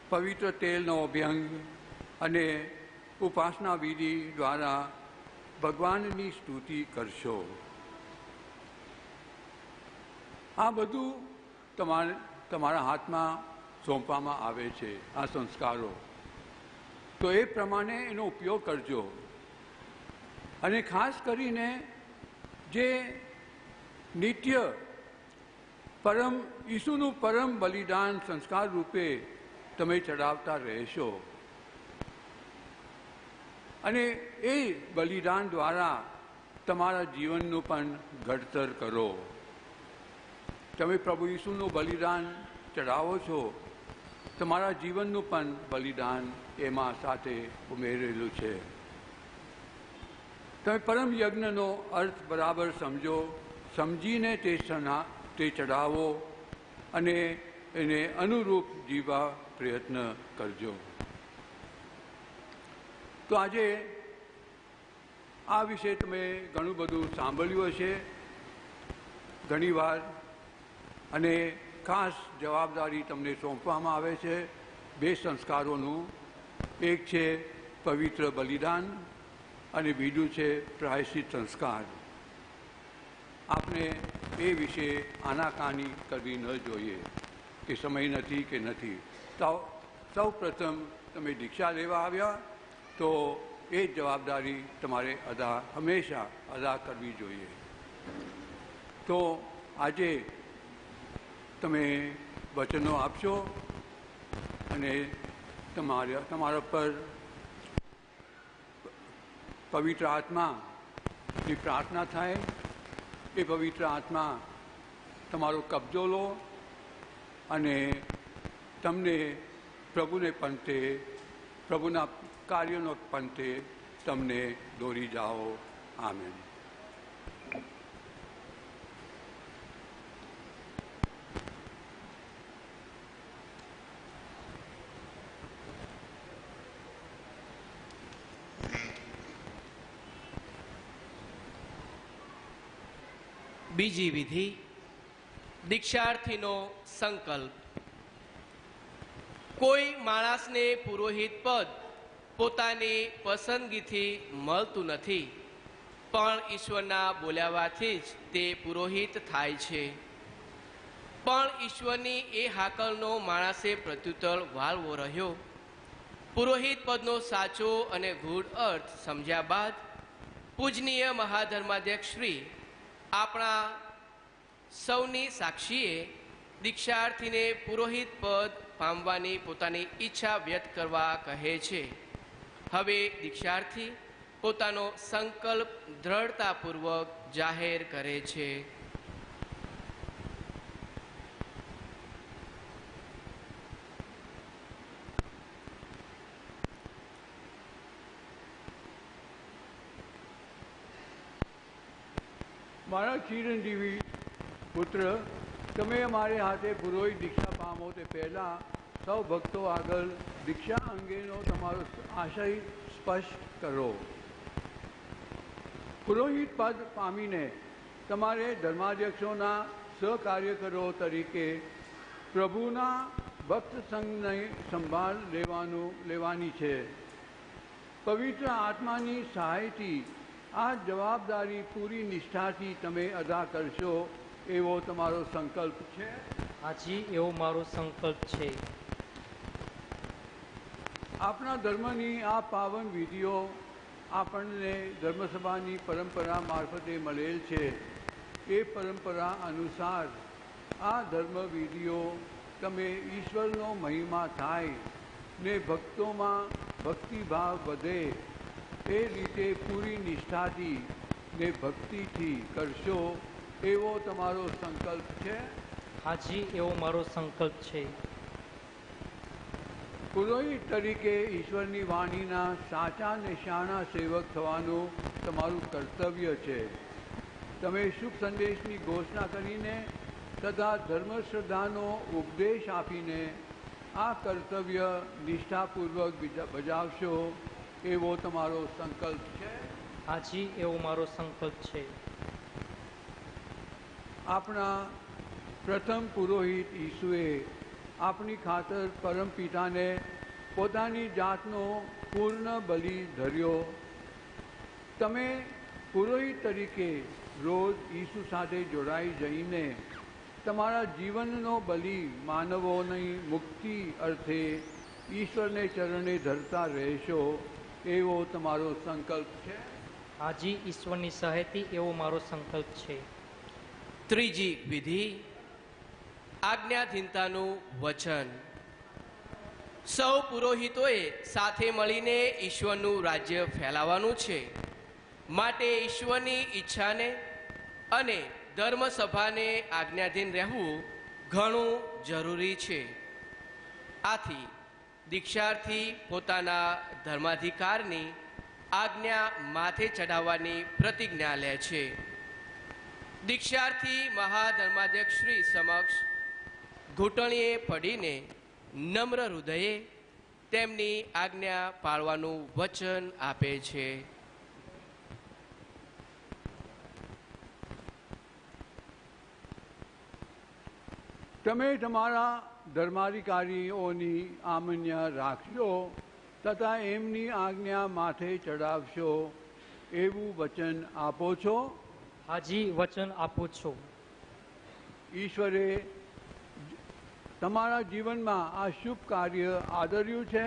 પવિત્ર તેલનો અભ્યંગ અને ઉપાસના વિધિ દ્વારા ભગવાનની સ્તુતિ કરશો. આ બધું તમારા હાથમાં સોંપવામાં આવે છે, આ સંસ્કારો. તો એ પ્રમાણે એનો ઉપયોગ કરજો. અને ખાસ કરીને જે નિત્ય પરમ ઈસુનું પરમ બલિદાન સંસ્કાર રૂપે તમે ચડાવતા રહેશો. અને એ બલિદાન દ્વારા તમારા જીવનનું પણ ઘડતર કરો. તમે પ્રભુ ઈસુનું બલિદાન ચડાવો છો, તમારા જીવનનું પણ બલિદાન એમાં સાથે ઉમેરેલું છે. તમે પરમ યજ્ઞનો અર્થ બરાબર સમજો, સમજીને તે ચડાવો અને એને અનુરૂપ જીવવા પ્રયત્ન કરજો. તો આજે આ વિશે તમે ઘણું બધું સાંભળ્યું હશે ઘણીવાર. અને ખાસ જવાબદારી તમને સોંપવામાં આવે છે બે સંસ્કારોનું. એક છે પવિત્ર બલિદાન અને બીજું છે પ્રાયશ્ચિત સંસ્કાર. આપણે એ વિશે આનાકાની કરવી ન જોઈએ કે સમય નથી કે નથી. સૌ પ્રથમ તમે દીક્ષા લેવા આવ્યા તો એ જવાબદારી તમારે હંમેશા અદા કરવી જોઈએ. તો આજે તમે વચનો આપશો અને તમારા પર પવિત્ર આત્માની પ્રાર્થના થાય. એ પવિત્ર આત્મા તમારો કબજો લો અને તમને પ્રભુને પંથે, પ્રભુના કાર્યનો પંથે તમને દોરી જાઓ. આમેન. બીજી વિધિ, દીક્ષાર્થીનો સંકલ્પ. કોઈ માણસને પુરોહિત પદ પોતાની પસંદગીથી મળતું નથી, પણ ઈશ્વરના બોલાવાથી જ તે પુરોહિત થાય છે. પણ ઈશ્વરની એ હાકલનો માણસે પ્રત્યુત્તર વાળવો રહ્યો. પુરોહિત પદનો સાચો અને ગૂઢ અર્થ સમજ્યા બાદ પૂજનીય મહાધર્માધ્યક્ષ શ્રી આપણા સૌની સાક્ષીએ દીક્ષાર્થીને પુરોહિત પદ પામવાની પોતાની ઈચ્છા વ્યક્ત કરવા કહે છે. હવે દીક્ષાર્થી પોતાનો સંકલ્પ દ્રઢતાપૂર્વક જાહેર કરે છે. મારા ચિરંજીવી પુત્ર, તમે અમારે હાથે પુરોહિત દીક્ષા પામો તે પહેલાં સૌ ભક્તો આગળ દીક્ષા અંગેનો તમારો આશય સ્પષ્ટ કરો. પુરોહિત પદ પામીને તમારે ધર્માધ્યક્ષોના સહકાર્યકરો તરીકે પ્રભુના ભક્ત સંઘની સંભાળ લેવાની છે. પવિત્ર આત્માની સહાયથી આ જવાબદારી પૂરી નિષ્ઠાથી તમે અદા કરશો એવો તમારો સંકલ્પ છે? હાજી, એવો મારો સંકલ્પ છે. આપણા ધર્મની આ પાવન વિધિઓ આપણને ધર્મસભાની પરંપરા મારફતે મળેલ છે. એ પરંપરા અનુસાર આ ધર્મ વિધિઓ તમે ઈશ્વરનો મહિમા થાય ને ભક્તોમાં ભક્તિભાવ વધે એ રીતે પૂરી નિષ્ઠાથી ને ભક્તિથી કરશો એવો તમારો સંકલ્પ છે? હાજી, એવો મારો સંકલ્પ છે. પુરોહિત તરીકે ઈશ્વરની વાણીના સાચા ને શાણા સેવક થવાનું તમારું કર્તવ્ય છે. તમે શુભ સંદેશની ઘોષણા કરીને તથા ધર્મ શ્રદ્ધાનો ઉપદેશ આપીને આ કર્તવ્ય નિષ્ઠાપૂર્વક બજાવશો એવો તમારો સંકલ્પ છે? હાજી, એવો મારો સંકલ્પ છે. આપણા પ્રથમ પુરોહિત ઈસુએ આપણી ખાતર પરમપિતાને પોતાની જાતનો પૂર્ણ બલિ ધર્યો. તમે પુરોહિત તરીકે રોજ ઈસુ સાથે જોડાઈ જઈને તમારા જીવનનો બલિ માનવોની મુક્તિ અર્થે ઈશ્વરને ચરણે ધરતા રહેશો એવો તમારો સંકલ્પ છે? હાજી, ઈશ્વરની સહાયથી એવો મારો સંકલ્પ છે. ત્રીજી વિધિ, આજ્ઞાધીનતાનું વચન. સૌ પુરોહિતોએ સાથે મળીને ઈશ્વરનું રાજ્ય ફેલાવવાનું છે. માટે ઈશ્વરની ઈચ્છાને અને ધર્મસભાને આજ્ઞાધીન રહેવું ઘણું જરૂરી છે. આથી દીક્ષાર્થી પોતાના ધર્માધિકારની આજ્ઞા માથે ચડાવવાની પ્રતિજ્ઞા લે છે. દીક્ષાર્થી મહાધર્માધ્યક્ષ શ્રી સમક્ષ ઘૂંટણીએ પડીને નમ્ર હૃદયે તેમની આજ્ઞા પાળવાનું વચન આપે છે. તમે તમારા ધર્માધિકારીઓની આમન્ય રાખશો તથા એમની આજ્ઞા માથે ચડાવશો એવું વચન આપો છો? હાજી, વચન આપું છું. ઈશ્વરે તમારા જીવનમાં આ શુભ કાર્ય આદર્યું છે.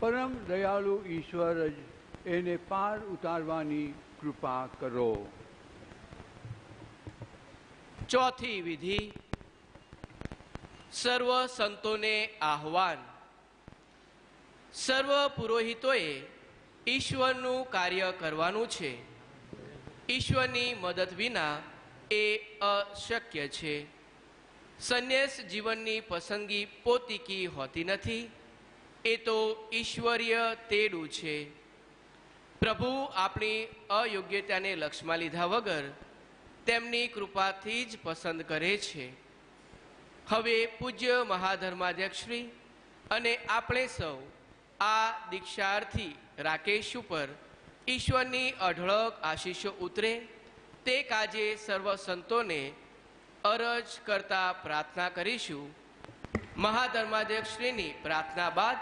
પરમ દયાળુ ઈશ્વર જ એને પાર ઉતારવાની કૃપા કરો. ચોથી વિધિ, સર્વ સંતોને આહ્વાન. સર્વ પુરોહિતોએ ઈશ્વરનું કાર્ય કરવાનું છે. ઈશ્વરની મદદ વિના એ અશક્ય છે. સંન્યાસ જીવનની પસંદગી પોતીકી હોતી નથી, એ તો ઈશ્વરીય તેડું છે. પ્રભુ આપણી અયોગ્યતાને લક્ષમાં લીધા વગર તેમની કૃપાથી જ પસંદ કરે છે. હવે પૂજ્ય મહાધર્માધ્યક્ષશ્રી અને આપણે સૌ આ દીક્ષાર્થી રાકેશ ઉપર ઈશ્વરની અઢળક આશીષો ઉતરે તે કાજે સર્વ સંતોને અરજ કરતા પ્રાર્થના કરીશું. મહાધર્માધ્યક્ષશ્રીની પ્રાર્થના બાદ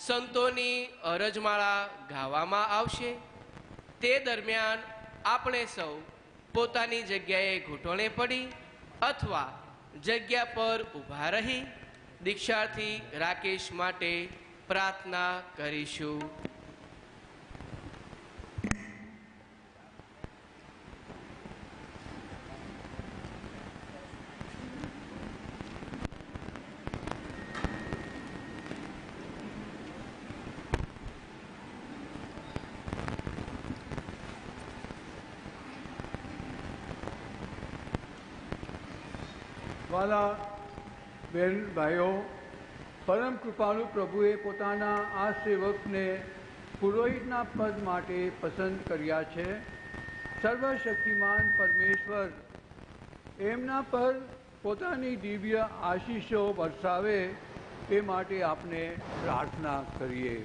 સંતોની અરજમાળા ગાવામાં આવશે. તે દરમિયાન આપણે સૌ પોતાની જગ્યાએ ઘૂંટણે પડી અથવા જગ્યા પર ઊભા રહી દીક્ષાર્થી રાકેશ માટે પ્રાર્થના કરીશું. વાલા બહેન ભાઈઓ, પરમ કૃપાળુ પ્રભુએ પોતાના આ સેવકને પુરોહિતના પદ માટે પસંદ કર્યા છે. સર્વશક્તિમાન પરમેશ્વર એમના પર પોતાની દિવ્ય આશીષો વરસાવે એ માટે આપણે પ્રાર્થના કરીએ.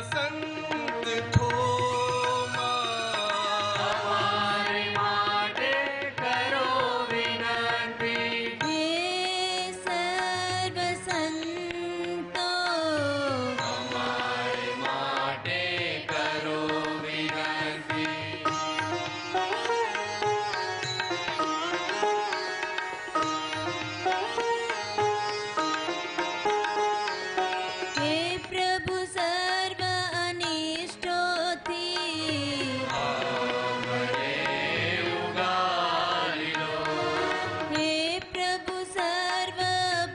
સંત થોમા અમારે માટે કરો વિનંતી. હે સર્વ સંતો અમારે માટે કરો વિનંતી. હે પ્રભુ સર્વ અનિષ્ટોથી હે પ્રભુ સર્વ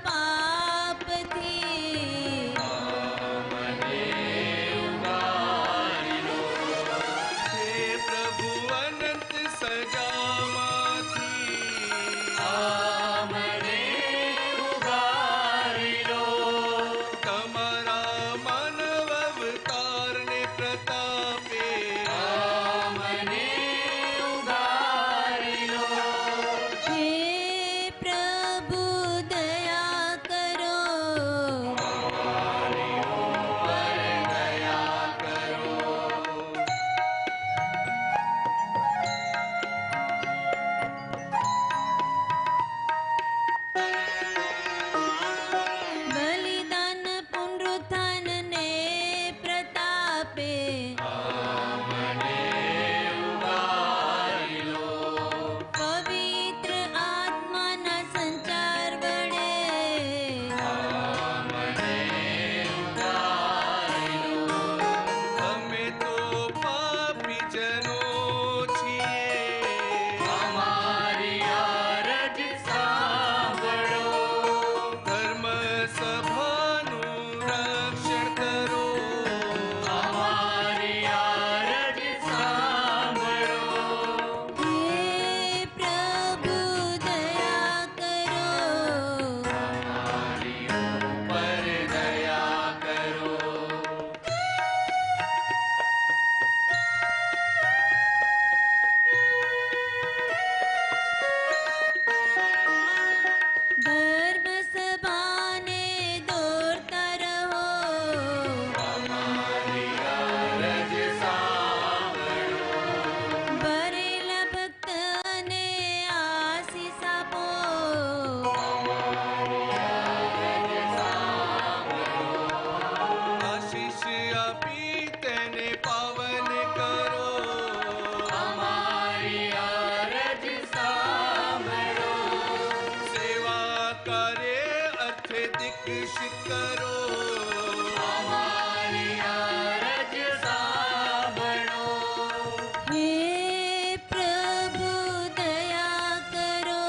પાપથી હે પ્રભુ અનંત સજામાંથી તમારા માનવ અવતારને પ્રતાપે હે પ્રભુ દયા કરો બલિદાન પુનરુત્થાન ને પ્રતાપે પવિત્ર આત્માના સંચાર વડે અમે તો પાપી જનો છીએ ધર્મ સભાનું રક્ષણ કરો હે પ્રભુ દયા કરો ધર્મ સભાને દોરતા રહો ભરેલા ભક્તને આશીષ આપો આશીષ આપી તેને પાવન કરો સેવા કાર્ય અર્થે દીક્ષિત કરો હે પ્રભુ દયા કરો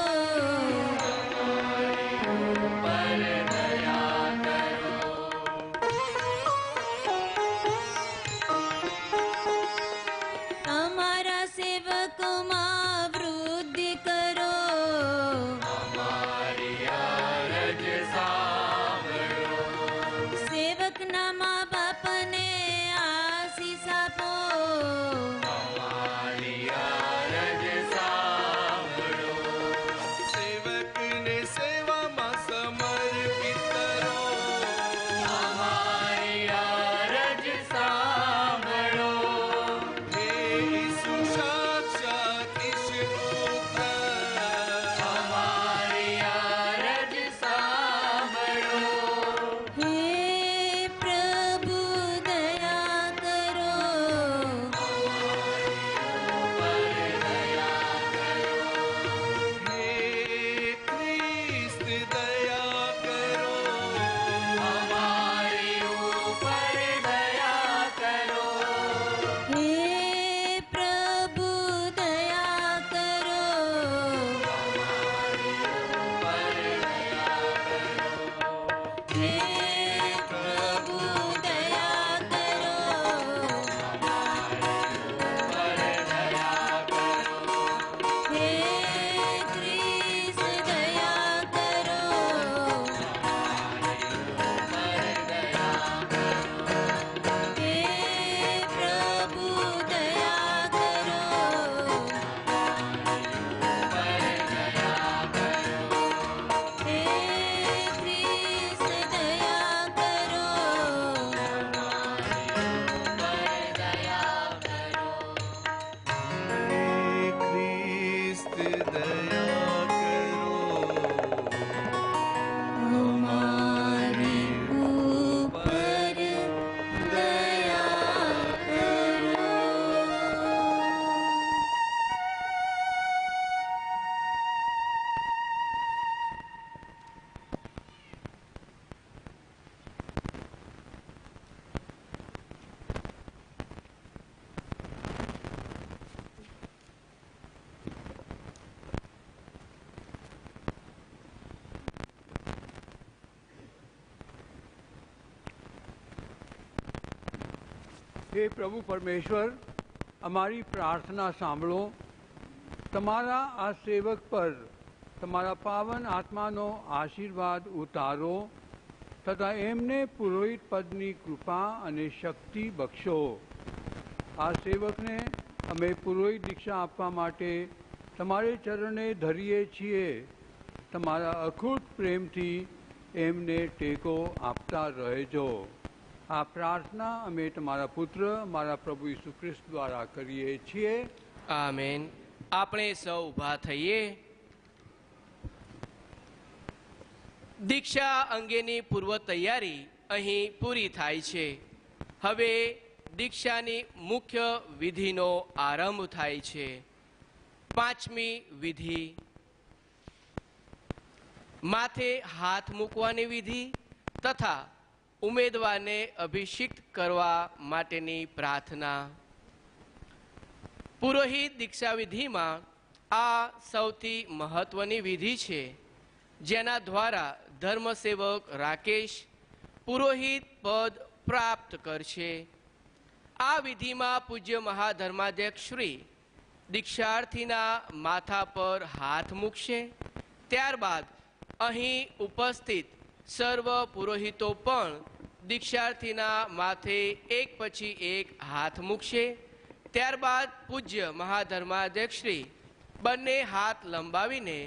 હે પ્રભુ પરમેશ્વર, અમારી પ્રાર્થના સાંભળો. તમારા આ સેવક પર તમારા પાવન આત્માનો આશીર્વાદ ઉતારો તથા એમને પુરોહિત પદની કૃપા અને શક્તિ બક્ષો. આ સેવકને અમે પુરોહિત દીક્ષા આપવા માટે તમારે ચરણે ધરીએ છીએ. તમારા અખૂટ પ્રેમથી એમને ટેકો આપતા રહેજો. આ પ્રાર્થના અમે તમારા પુત્ર મારા પ્રભુ ઈસુ ખ્રિસ્ત દ્વારા કરીએ છીએ. આમેન. આપણે સૌ ઊભા થઈએ. દીક્ષા અંગેની પૂર્વ તૈયારી અહીં પૂરી થાય છે. હવે દીક્ષાની મુખ્ય વિધિનો આરંભ થાય છે. પાંચમી વિધિ, માથે હાથ મૂકવાની વિધિ તથા ઉમેદવારને અભિષિક્ત કરવા માટેની પ્રાર્થના. પુરોહિત દીક્ષા વિધિમાં આ સૌથી મહત્વની વિધિ છે, જેના દ્વારા ધર્મસેવક રાકેશ પુરોહિત પદ પ્રાપ્ત કરશે. આ વિધિમાં પૂજ્ય મહાધર્માધ્યક્ષ શ્રી દીક્ષાર્થીના માથા પર હાથ મૂકશે. ત્યારબાદ અહીં ઉપસ્થિત સર્વ પુરોહિતો પણ દીક્ષાર્થીના માથે એક પછી એક હાથ મૂકશે. ત્યારબાદ પૂજ્ય મહાધર્માધ્યક્ષ શ્રી બંને હાથ લંબાવીને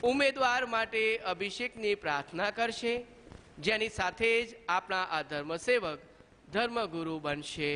ઉમેદવાર માટે અભિષેકની પ્રાર્થના કરશે, જેની સાથે જ આપણા આ ધર્મસેવક ધર્મગુરુ બનશે.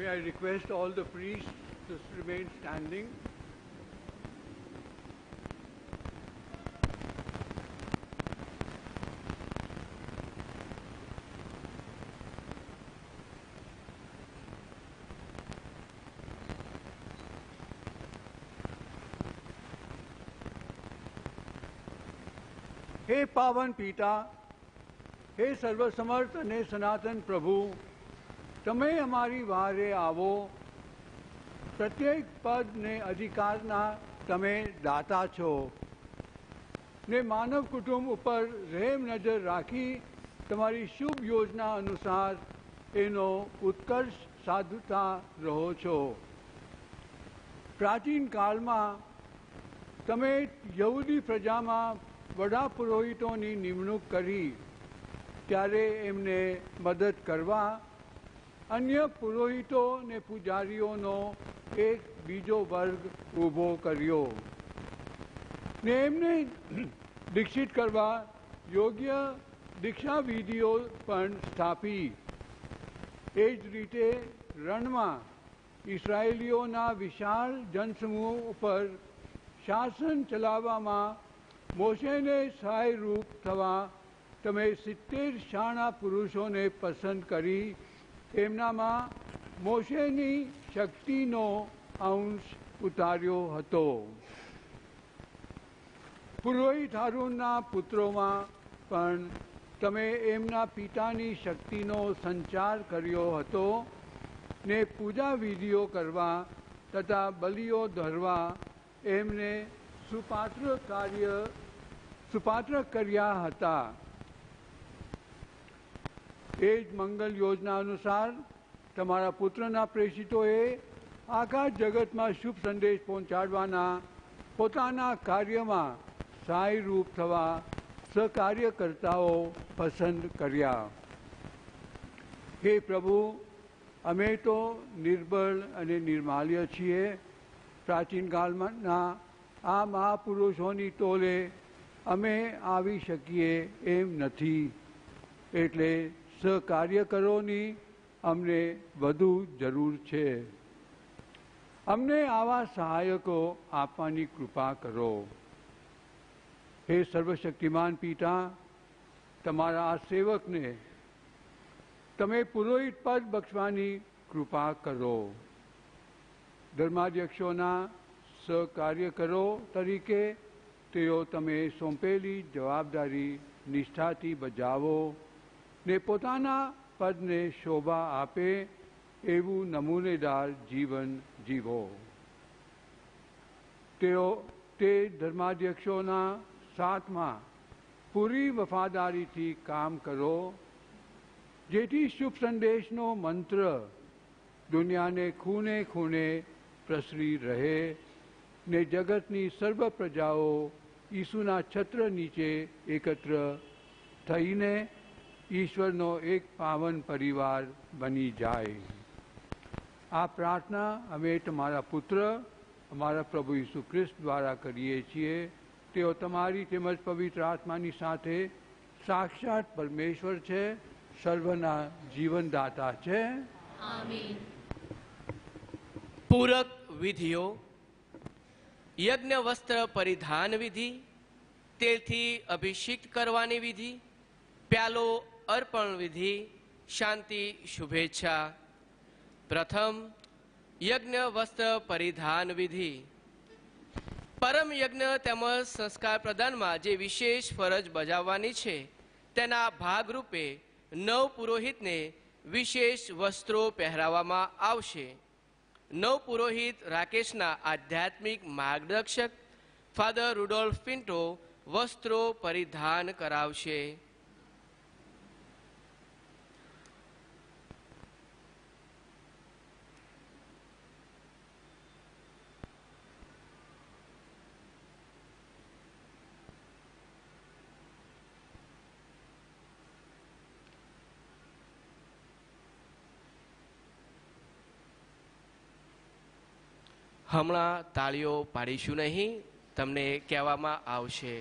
May I request all the priests to remain standing. हे पावन पिता, हे सर्वसमर्थ અને સનાતન પ્રભુ, તમે અમારી વારે આવો. પ્રત્યેક પદ ને અધિકારના તમે દાતા છો ને માનવ કુટુંબ ઉપર રહેમ નજર રાખી તમારી શુભ યોજના અનુસાર એનો ઉત્કર્ષ સાધતા રહો છો. પ્રાચીન કાળમાં તમે યહૂદી પ્રજામાં વડા પુરોહિતોની નિમણૂક કરી ત્યારે એમને મદદ કરવા અન્ય પુરોહિતો ને પૂજારીઓનો એક બીજો વર્ગ ઊભો કર્યો ને એમને દીક્ષિત કરવા યોગ્ય દીક્ષા વિધિઓ પણ સ્થાપી. એ જ રીતે રણમાં ઇસરાયેલીઓના વિશાળ જનસમૂહ ઉપર શાસન ચલાવવામાં મોશેને સહાયરૂપ થવા તમે 70 શાણા પુરુષોને પસંદ કરી એમનામાં મોશેની શક્તિનો અંશ ઉતાર્યો હતો. પુરોહિત હારૂનના પુત્રોમાં પણ તમે એમના પિતાની શક્તિનો સંચાર કર્યો હતો ને પૂજા વિધિઓ કરવા તથા બલિઓ ધરવા એમને સુપાત્ર કર્યા હતા. એ જ મંગલ યોજના અનુસાર તમારા પુત્રના પ્રેષિતોએ આખા જગતમાં શુભ સંદેશ પહોંચાડવાના પોતાના કાર્યમાં સહાયરૂપ થવા સહકાર્યકર્તાઓ પસંદ કર્યા. હે પ્રભુ, અમે તો નિર્બળ અને નિર્માલ્ય છીએ. પ્રાચીન કાળના આ મહાપુરુષોની ટોલે અમે આવી શકીએ એમ નથી. એટલે સહકાર્યકરોની અમને વધુ જરૂર છે. અમને આવા સહાયકો આપવાની કૃપા કરો. હે સર્વશક્તિમાન પિતા, તમારા આ સેવકને તમે પુરોહિત પદ બક્ષવાની કૃપા કરો. ધર્માધ્યક્ષોના સહકાર્યકરો તરીકે તેઓ તમે સોંપેલી જવાબદારી નિષ્ઠાથી બજાવો ને પોતાના પદને શોભા આપે એવું નમૂનેદાર જીવન જીવો. તે ધર્માધ્યક્ષોના સાથમાં પૂરી વફાદારીથી કામ કરો, જેથી શુભ સંદેશનો મંત્ર દુનિયાને ખૂણે ખૂણે પ્રસરી રહે ને જગતની સર્વ પ્રજાઓ ઈસુના છત્ર નીચે એકત્ર થઈને ઈશ્વરનો એક પાવન પરિવાર બની જાય. આ પ્રાર્થના અમે તમારા પુત્ર અમારા પ્રભુ ઈસુ ખ્રિસ્ત દ્વારા કરીએ છીએ. તેઓ તમારી તેમજ પવિત્ર આત્માની સાથે સાક્ષાત પરમેશ્વર છે, સર્વના જીવનદાતા છે. આમીન. પૂરક વિધિઓ: યજ્ઞ વસ્ત્ર પરિધાન વિધિ, તેલથી અભિષિક્ત કરવાની વિધિ, પ્યાલો અર્પણ વિધિ, શાંતિ શુભેચ્છા. પ્રથમ, યજ્ઞ વસ્ત્ર પરિધાન વિધિ. પરમ યજ્ઞ તેમજ સંસ્કાર પ્રદાનમાં જે વિશેષ ફરજ બજાવવાની છે તેના ભાગરૂપે નવ પુરોહિતને વિશેષ વસ્ત્રો પહેરાવવામાં આવશે. નવ પુરોહિત રાકેશના આધ્યાત્મિક માર્ગદર્શક ફાધર રુડોલ્ફ પિન્ટો વસ્ત્રો પરિધાન કરાવશે. હમણાં તાળીઓ પાડીશું નહીં, તમને કહેવામાં આવશે.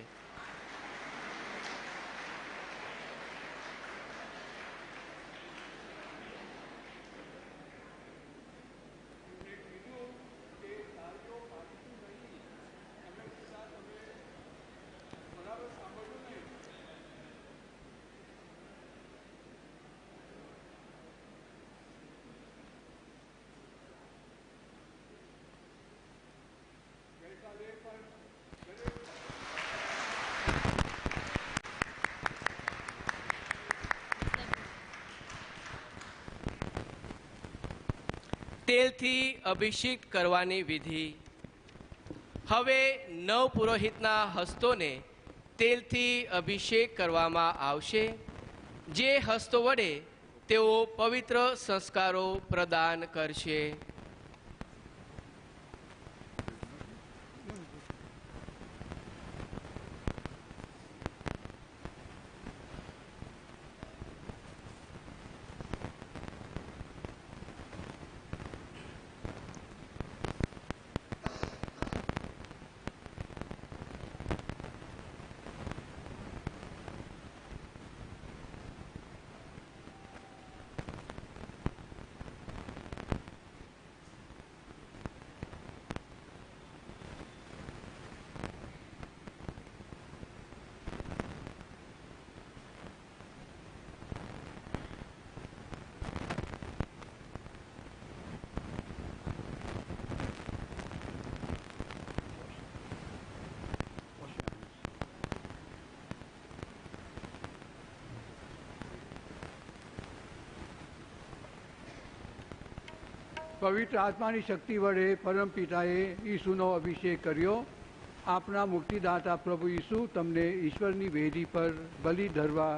તેલથી અભિષેક કરવાની વિધિ. હવે નવ પુરોહિતના હસ્તોને તેલથી અભિષેક કરવામાં આવશે. જે હસ્તો વડે તેઓ પવિત્ર સંસ્કારો પ્રદાન કરશે. પવિત્ર આત્માની શક્તિ વડે પરમપિતાએ ઈસુનો અભિષેક કર્યો. આપણા મુક્તિદાતા પ્રભુ ઈસુ તમને ઈશ્વરની વેદી પર બલિ ધરવા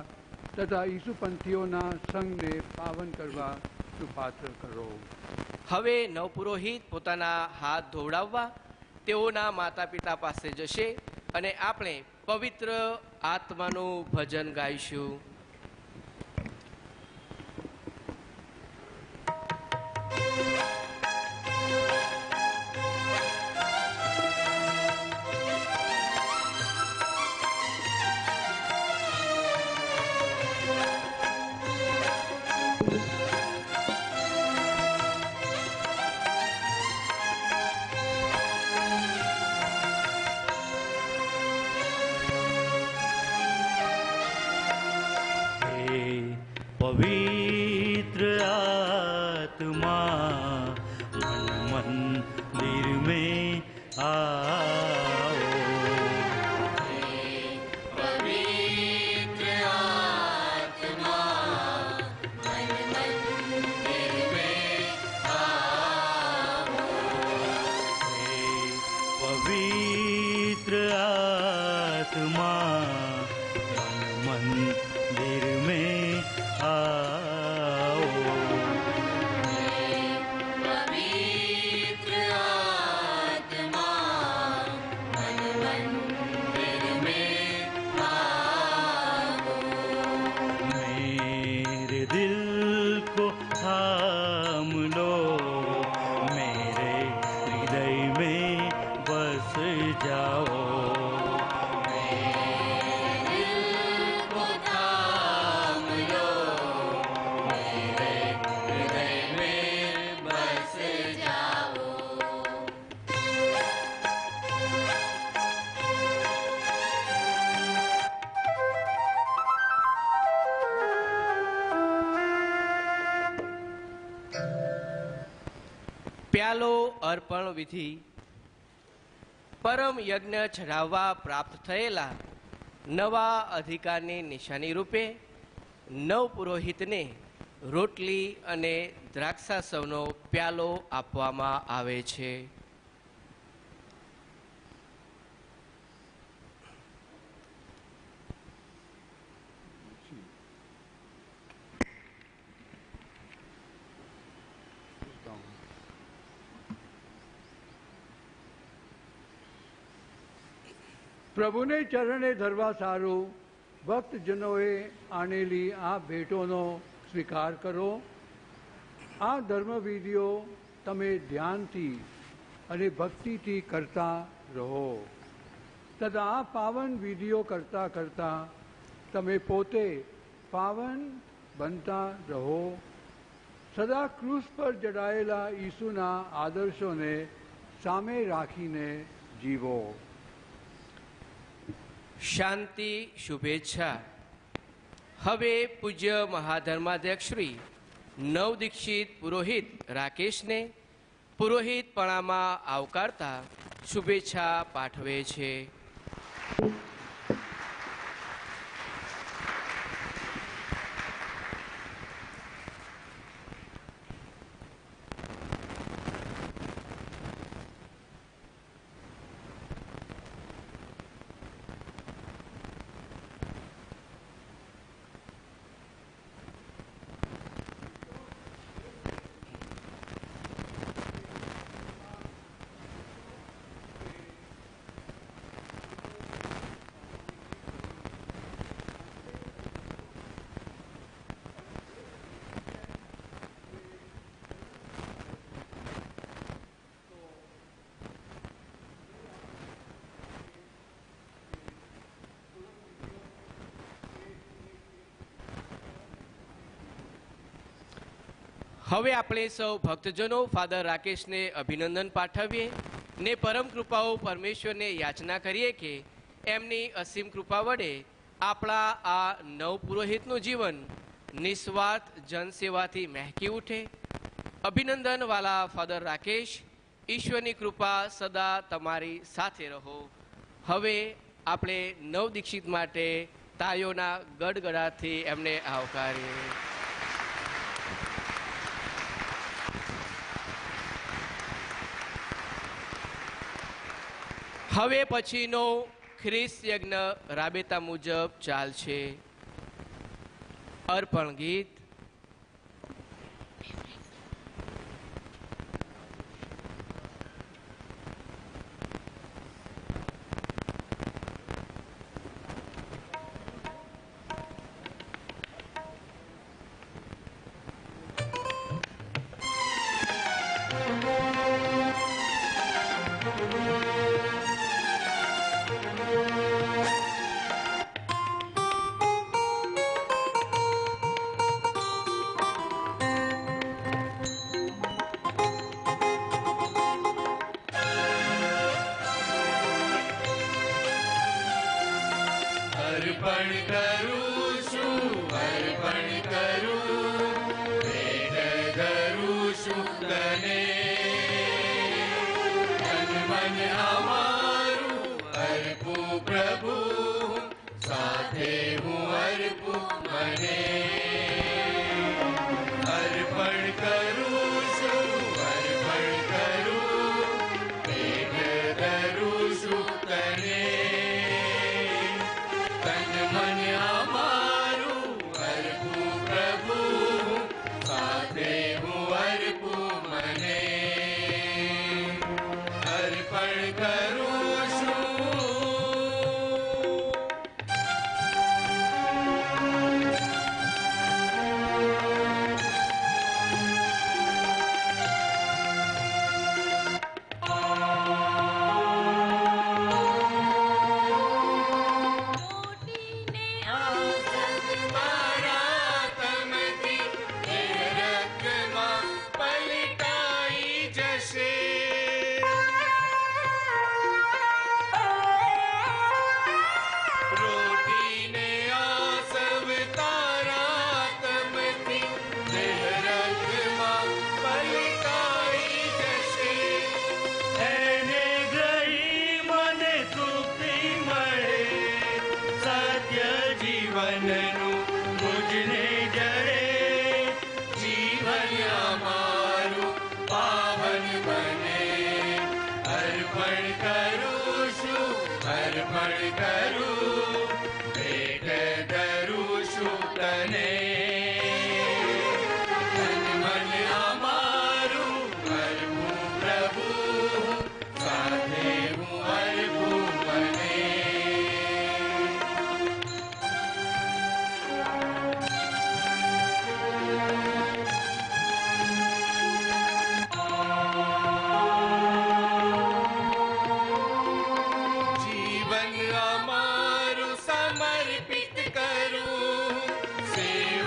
તથા ઈસુપંથીઓના સંઘને પાવન કરવા સુપાત્ર કરો. હવે નવપુરોહિત પોતાના હાથ ધોવડાવવા તેઓના માતા પિતા પાસે જશે અને આપણે પવિત્ર આત્માનું ભજન ગાઈશું. पवित्र आत्मा मन मंदिर में आओ. पवित्र आत्मा मन मंदिर में आओ. पवित्र आत्मा मन मंदिर में आओ. पवित्र आत्मा मन मंदिर में आओ. मेरे दिल को थाम लो, मेरे हृदय में बस जाओ. પ્યાલો અર્પણ વિધિ. પરમ યજ્ઞ ચઢાવવા પ્રાપ્ત થયેલા નવા અધિકારની નિશાની રૂપે નવ પુરોહિતને રોટલી અને દ્રાક્ષાસવનો પ્યાલો આપવામાં આવે છે. પ્રભુને ચરણે ધરવા સારું ભક્તજનોએ આણેલી આ ભેટોનો સ્વીકાર કરો. આ ધર્મવિધિઓ તમે ધ્યાનથી અને ભક્તિથી કરતા રહો તથા આ પાવન વિધિઓ કરતા કરતા તમે પોતે પાવન બનતા રહો. સદા ક્રૂસ પર જડાયેલા ઈસુના આદર્શોને સામે રાખીને જીવો. શાંતિ શુભેચ્છા. હવે પૂજ્ય મહાધર્માધ્યક્ષ શ્રી નવદીક્ષિત પુરોહિત રાકેશને પુરોહિતપણામાં આવકારતા શુભેચ્છા પાઠવે છે. હવે આપણે સૌ ભક્તજનો ફાધર રાકેશને અભિનંદન પાઠવીએ ને પરમ કૃપાઓ પરમેશ્વરને યાચના કરીએ કે એમની અસીમ કૃપા વડે આપણા આ નવ પુરોહિતનું જીવન નિસ્વાર્થ જનસેવાથી મહેકી ઉઠે. અભિનંદન વાલા ફાધર રાકેશ, ઈશ્વરની કૃપા સદા તમારી સાથે રહો. હવે આપણે નવ દીક્ષિત માટે તાળીઓના ગડગડાટથી એમને આવકારીએ. હવે પછીનો ખ્રિસ્ત યજ્ઞ રાબેતા મુજબ ચાલશે. અર્પણ ગીત. સમર્પિત કરું સેવા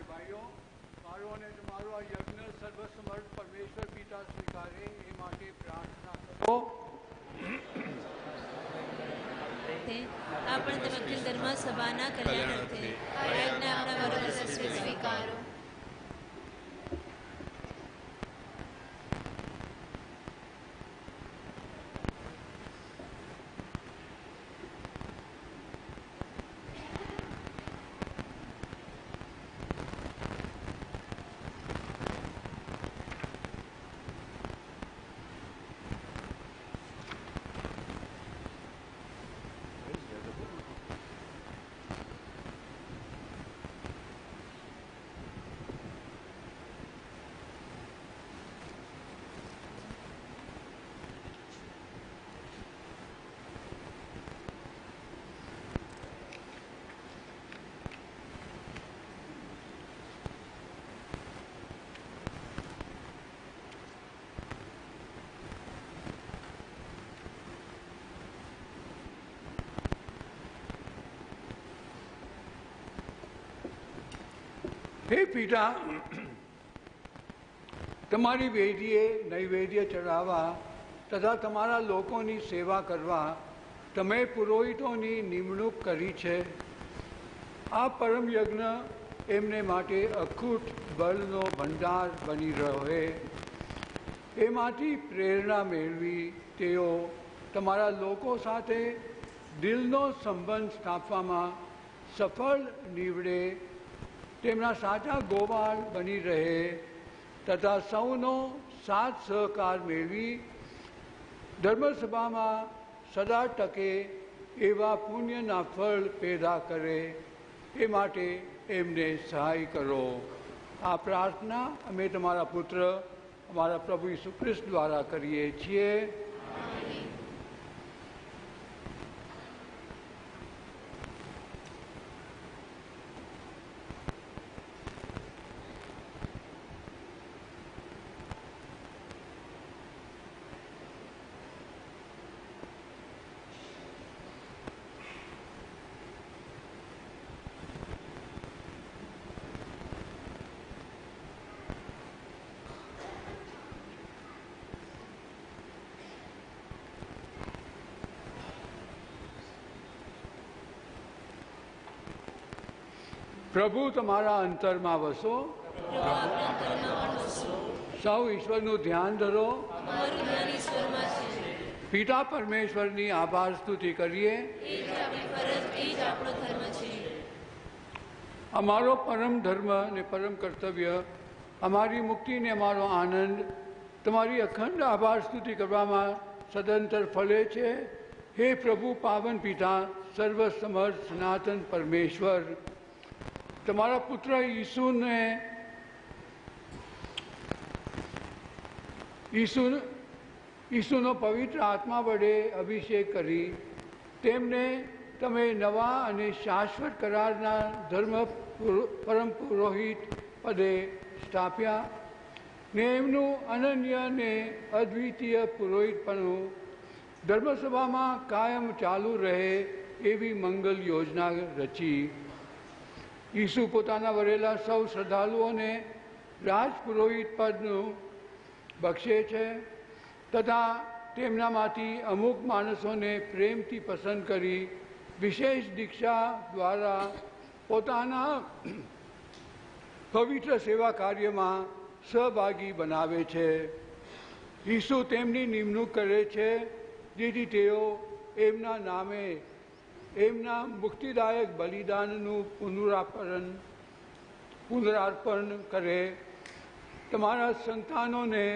ભાઈઓ, મારો અને તમારો આ યજ્ઞ સર્વસમર્થ પરમેશ્વર પિતા સ્વીકારે એ માટે પ્રાર્થના કરો. आपण वकील धर्म सभाना कल्याणार्थे आज्ञा आपणा बरोबर स्वीकारो. હે પિતા, તમારી વેદીએ નૈવેદ્ય ચડાવવા તથા તમારા લોકોની સેવા કરવા તમે પુરોહિતોની નિમણૂક કરી છે. આ પરમ યજ્ઞ એમને માટે અખૂટ બળનો ભંડાર બની રહે. એમાંથી પ્રેરણા મેળવી તેઓ તમારા લોકો સાથે દિલનો સંબંધ સ્થાપવામાં સફળ નીવડે, તેમના સાચા ગોવાળ બની રહે તથા સૌનો સાથ સહકાર મેળવી ધર્મસભામાં સદા ટકે એવા પુણ્યના ફળ પેદા કરે એ માટે એમને સહાય કરો. આ પ્રાર્થના અમે તમારા પુત્ર અમારા પ્રભુ ઈસુ ખ્રિસ્ત દ્વારા કરીએ છીએ. પ્રભુ તમારા અંતરમાં વસો. સૌ ઈશ્વરનું ધ્યાન ધરો. પિતા પરમેશ્વરની આભાર સ્તુતિ કરીએ. અમારો પરમ ધર્મ ને પરમ કર્તવ્ય, અમારી મુક્તિ ને અમારો આનંદ તમારી અખંડ આભાર સ્તુતિ કરવામાં સદંતર ફલે છે. હે પ્રભુ પાવન પિતા, સર્વસમર્થ સનાતન પરમેશ્વર, તમારા પુત્ર ઈસુનો પવિત્ર આત્મા વડે અભિષેક કરી તેમને તમે નવા અને શાશ્વત કરારના ધર્મ પરમ પુરોહિત પદે સ્થાપ્યા ને એમનું અનન્ય ને અદ્વિતીય પુરોહિતપણું ધર્મસભામાં કાયમ ચાલુ રહે એવી મંગલ યોજના રચી. ઈસુ પોતાના વરેલા સૌ શ્રદ્ધાળુઓને રાજપુરોહિત પદનું બક્ષે છે તથા તેમનામાંથી અમુક માણસોને પ્રેમથી પસંદ કરી વિશેષ દીક્ષા દ્વારા પોતાના પવિત્ર સેવા કાર્યમાં સહભાગી બનાવે છે. ઈસુ તેમની નિમણૂક કરે છે જેથી તેઓ એમના નામે એમના મુક્તિદાયક બલિદાનનું પુનરાર્પણ કરે, તમારા સંતાનોને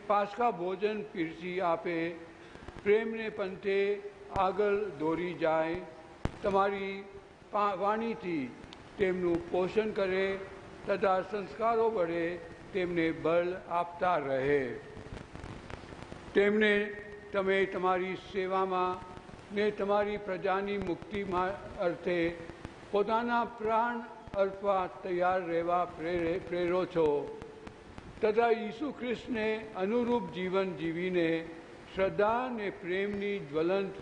પાસ્કા ભોજન પીરસી આપે, પ્રેમને પંથે આગળ દોરી જાય, તમારી વાણીથી તેમનું પોષણ કરે તથા સંસ્કારો વડે તેમને બળ આપતા રહે. તેમને તમે તમારી સેવામાં ને તમારી પ્રજાની મુક્તિ અર્થે પોતાના પ્રાણ અર્પવા તૈયાર રહેવા પ્રેરો છો તથા ઈસુ ખ્રિસ્તને અનુરૂપ જીવન જીવીને શ્રદ્ધા અને પ્રેમની જ્વલંત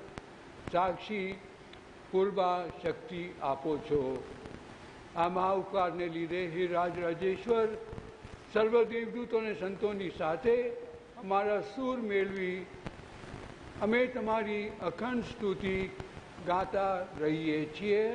સાક્ષી પૂરવા શક્તિ આપો છો. આ મહા ઉપકારને લીધે હે રાજેશ્વર, સર્વ દેવદૂતો અને સંતોની સાથે અમારા સૂર મેળવી અમે તમારી અખંડ સ્તુતિ ગાતા રહીએ છીએ.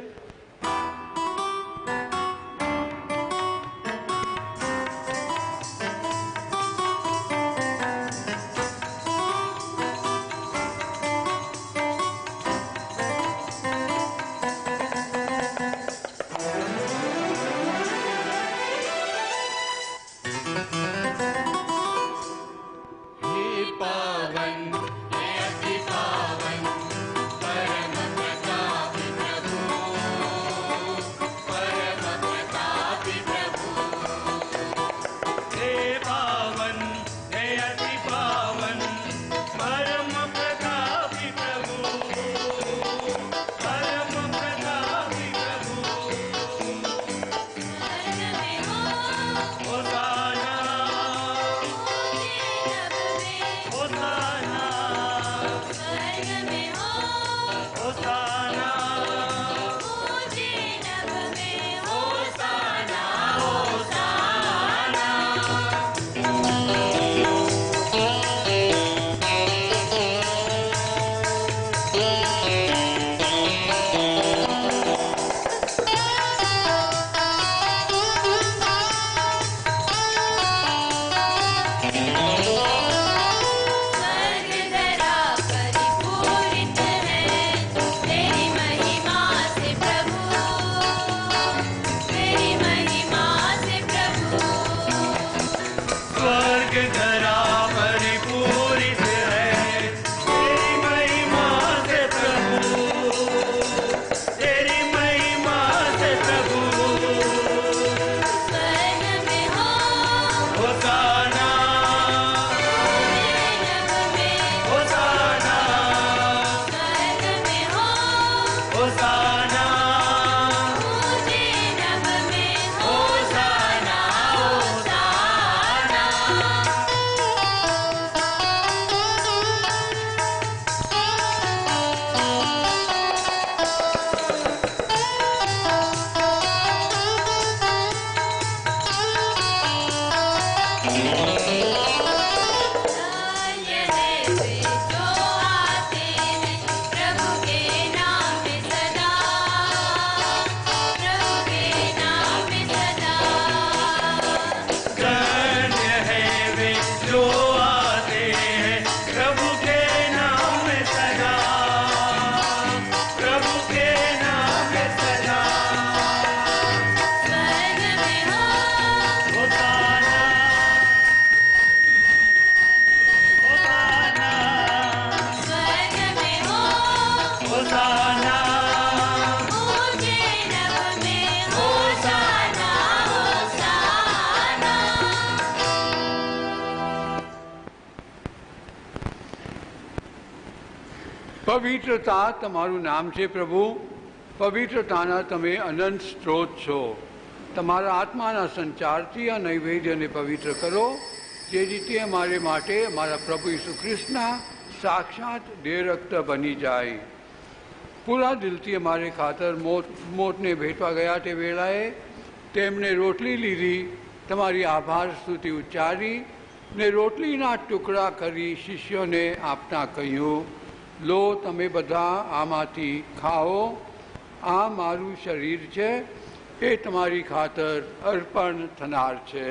પવિત્રતા તમારું નામ છે પ્રભુ. પવિત્રતાના તમે અનંત સ્ત્રોત છો. તમારા આત્માના સંચારથી આ નૈવેદ્યને પવિત્ર કરો, જે રીતે અમારે માટે અમારા પ્રભુ ઈસુ ખ્રિસ્તના સાક્ષાત દેહ રક્ત બની જાય. પૂરા દિલથી અમારે ખાતર મોતને ભેટવા ગયા તે વેળાએ તેમણે રોટલી લીધી, તમારી આભાર સ્તુતિ ઉચ્ચારી ને રોટલીના ટુકડા કરી શિષ્યોને આપતા કહ્યું, લો તમે બધા આમાંથી ખાઓ, આ મારું શરીર છે, એ તમારી ખાતર અર્પણ થનાર છે.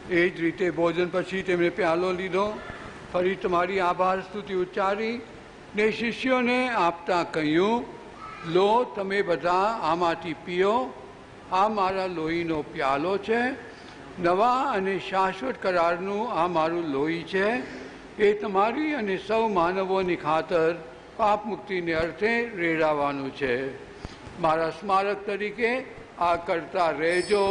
એ જ રીતે ભોજન પછી તેમણે પ્યાલો લીધો, ફરી તમારી આભાર સ્તુતિ ઉચ્ચારી ને શિષ્યોને આપતા કહ્યું, લો તમે બધા આમાંથી પીઓ, આ મારા લોહીનો પ્યાલો છે, નવા અને શાશ્વત કરારનું આ મારું લોહી છે, એ તમારી અને સૌ માનવોની ખાતર પાપ મુક્તિને અર્થે રેડાવાનું છે. મારા સ્મારક તરીકે આ કરતા રહેજો.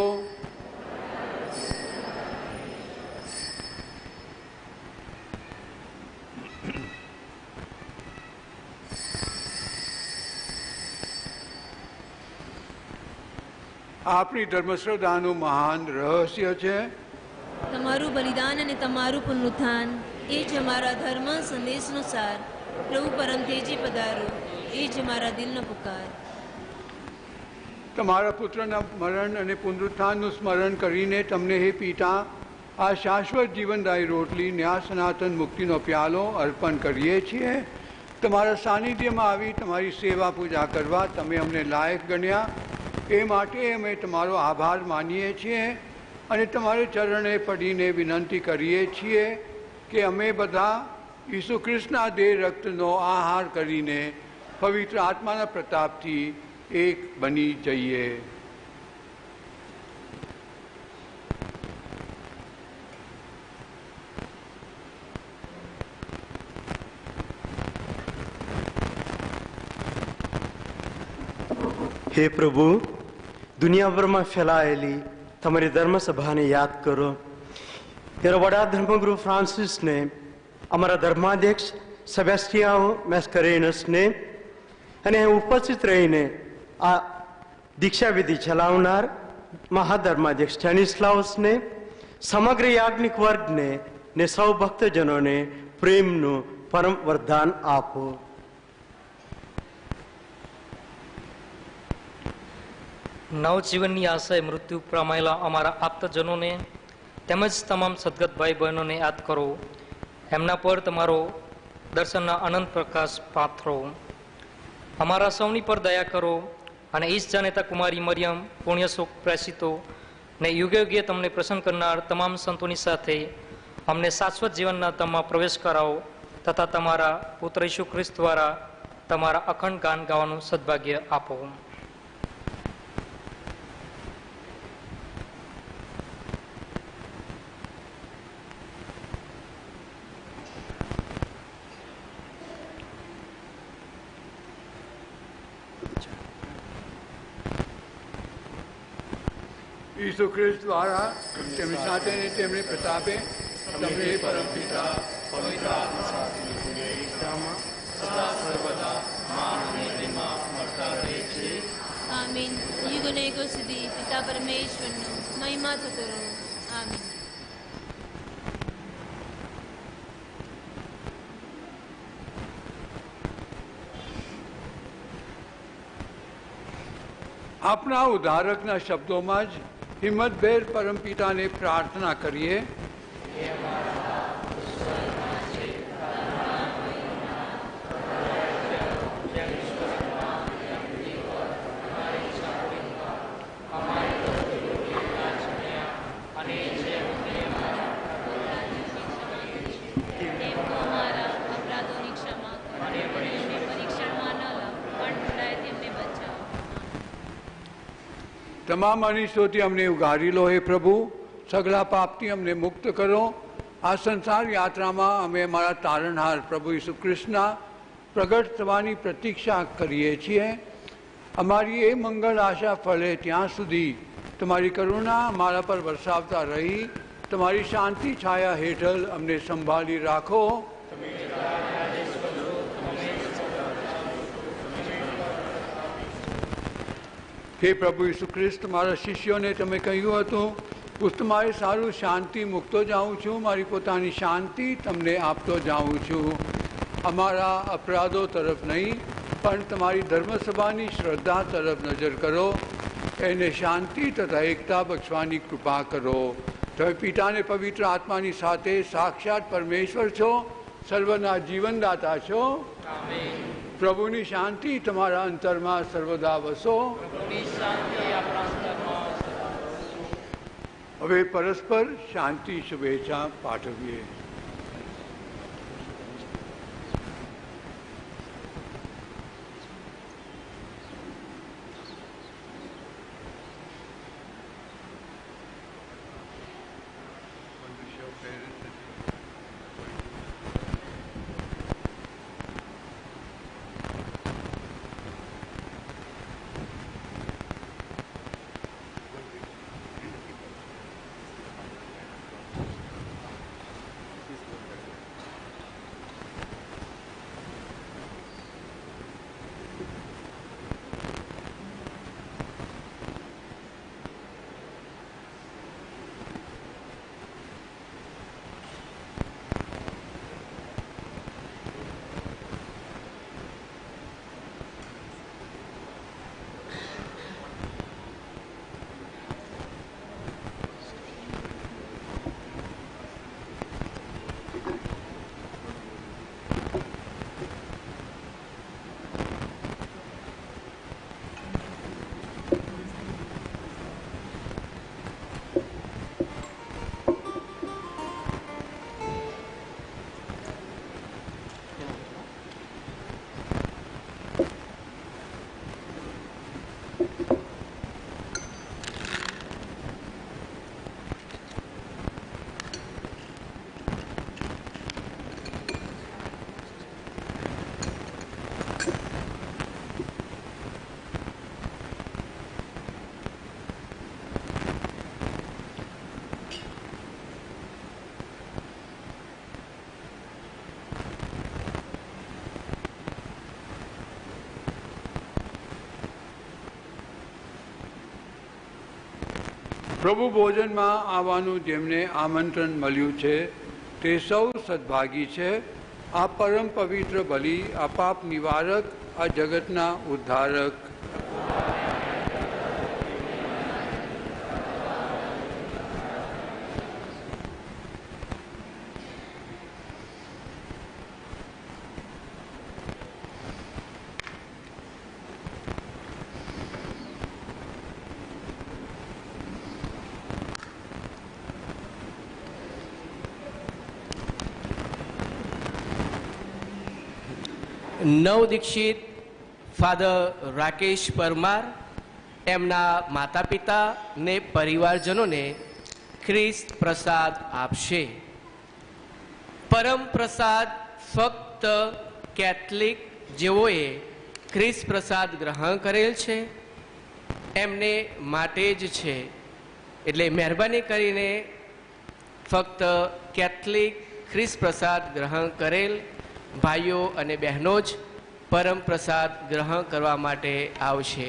આપણી ધર્મશ્રદ્ધાનું મહાન રહસ્ય છે તમારું બલિદાન અને તમારું પુનરુત્થાન, એ જ અમારા ધર્મ સંદેશનો સાર. પ્રભુ પરમ તેજી પધારો, એ જ અમારા દિલનો પુકાર. તમારા પુત્રના મરણ અને પુનરુત્થાનનું સ્મરણ કરીને તમને હે પિતા આ શાશ્વત જીવનદાયી રોટલી ન્યા સનાતન મુક્તિનો પ્યાલો અર્પણ કરીએ છીએ. તમારા સાનિધ્યમાં આવી તમારી સેવા પૂજા કરવા તમે અમને લાયક ગણ્યા, એ માટે અમે તમારો આભાર માનીએ છીએ અને તમારે ચરણે પડીને વિનંતી કરીએ છીએ કે અમે બધા ઈસુ ખ્રિસ્તના દેહ રક્તનો આહાર કરીને પવિત્ર આત્માના પ્રતાપથી એક બની જઈએ. હે પ્રભુ, દુનિયાભરમાં ફેલાયેલી તમારી ધર્મસભાને યાદ કરો. ત્યારે વડા ધર્મગુરુ ફ્રાન્સિસને, અમારા ધર્માધ્યક્ષ સેબેસ્ટિયાનો મેસ્કરેનસને અને ઉપસ્થિત રહીને આ દીક્ષાવિધિ ચલાવનાર મહાધર્માધ્યક્ષ સ્ટેનિસ્લાવસને, સમગ્ર યાજ્ઞિક વર્ગને ને સૌ ભક્તજનોને પ્રેમનું પરમ વરદાન આપો. નવજીવનની આશાએ મૃત્યુ પામેલા અમારા આપ્તજનોને તેમજ તમામ સદગત ભાઈ બહેનોને યાદ કરો. એમના પર તમારો દર્શનના અનંત પ્રકાશ પાથરો. અમારા સૌની પર દયા કરો અને ઈશ જનેતા કુમારી મરિયમ, પુણ્યશોક પ્રેષિતો ને યુગે યુગે તમને પ્રસન્ન કરનાર તમામ સંતોની સાથે અમને શાશ્વત જીવનના તમમાં પ્રવેશ કરાવો તથા તમારા પુત્ર ઈસુ ખ્રિસ્ત દ્વારા તમારા અખંડ ગાન ગાવાનું સદભાગ્ય આપો. ઈસુ ખ્રિસ્ત દ્વારા તેમની સાથે ને તેમની પ્રતાપે તમને પરમ પિતા પવિત્ર આત્મા સાથે સદા સર્વદા માન અને મહિમા મળતા રહે છે. આમીન. યુગને યુગો સુધી પિતા પરમેશ્વરનો મહિમા થતો રહો. આમીન. આપણા ઉદ્ધારકના શબ્દોમાં જ હિંમતભેર પરમપિતાને પ્રાર્થના કરીએ. તમામ અનિષ્ટોથી અમને ઉગારી લો હે પ્રભુ, સગળા પાપથી અમને મુક્ત કરો. આ સંસાર યાત્રામાં અમે અમારા તારણહાર પ્રભુ ઈસુ કૃષ્ણના પ્રગટ થવાની પ્રતીક્ષા કરીએ છીએ. અમારી એ મંગળ આશા ફળે ત્યાં સુધી તમારી કરુણા અમારા પર વરસાવતા રહી તમારી શાંતિ છાયા હેઠળ અમને સંભાળી રાખો. હે પ્રભુ ઈસુ ખ્રિસ્ત, મારા શિષ્યોને તમે કહ્યું હતું, હું તમારે સારું શાંતિ મૂકતો જાઉં છું, મારી પોતાની શાંતિ તમને આપતો જાઉં છું. અમારા અપરાધો તરફ નહીં પણ તમારી ધર્મસભાની શ્રદ્ધા તરફ નજર કરો. એને શાંતિ તથા એકતા બક્ષવાની કૃપા કરો. તમે પિતાને પવિત્ર આત્માની સાથે સાક્ષાત પરમેશ્વર છો, સર્વના જીવનદાતા છો. પ્રભુની શાંતિ તમારા અંતરમાં સર્વદા વસો. હવે પરસ્પર શાંતિ શુભેચ્છા પાઠવીએ. પ્રભુ ભોજનમાં આવવાનું જેમને આમંત્રણ મળ્યું છે તે સૌ સદભાગી છે. આ પરમ પવિત્ર બલિ, આ પાપ નિવારક, આ જગતના ઉદ્ધારક. નવદીક્ષિત ફાધર રાકેશ પરમાર એમના માતા પિતા ને પરિવારજનોને ખ્રિસ્ત પ્રસાદ આપશે. પરમ પ્રસાદ ફક્ત કેથલિક જેઓએ ખ્રિસ્ત પ્રસાદ ગ્રહણ કરેલ છે એમને માટે જ છે. એટલે મહેરબાની કરીને ફક્ત કેથલિક ખ્રિસ્ત પ્રસાદ ગ્રહણ કરેલ ભાઈઓ અને બહેનો જ પરમ પ્રસાદ ગ્રહણ કરવા માટે આવશે.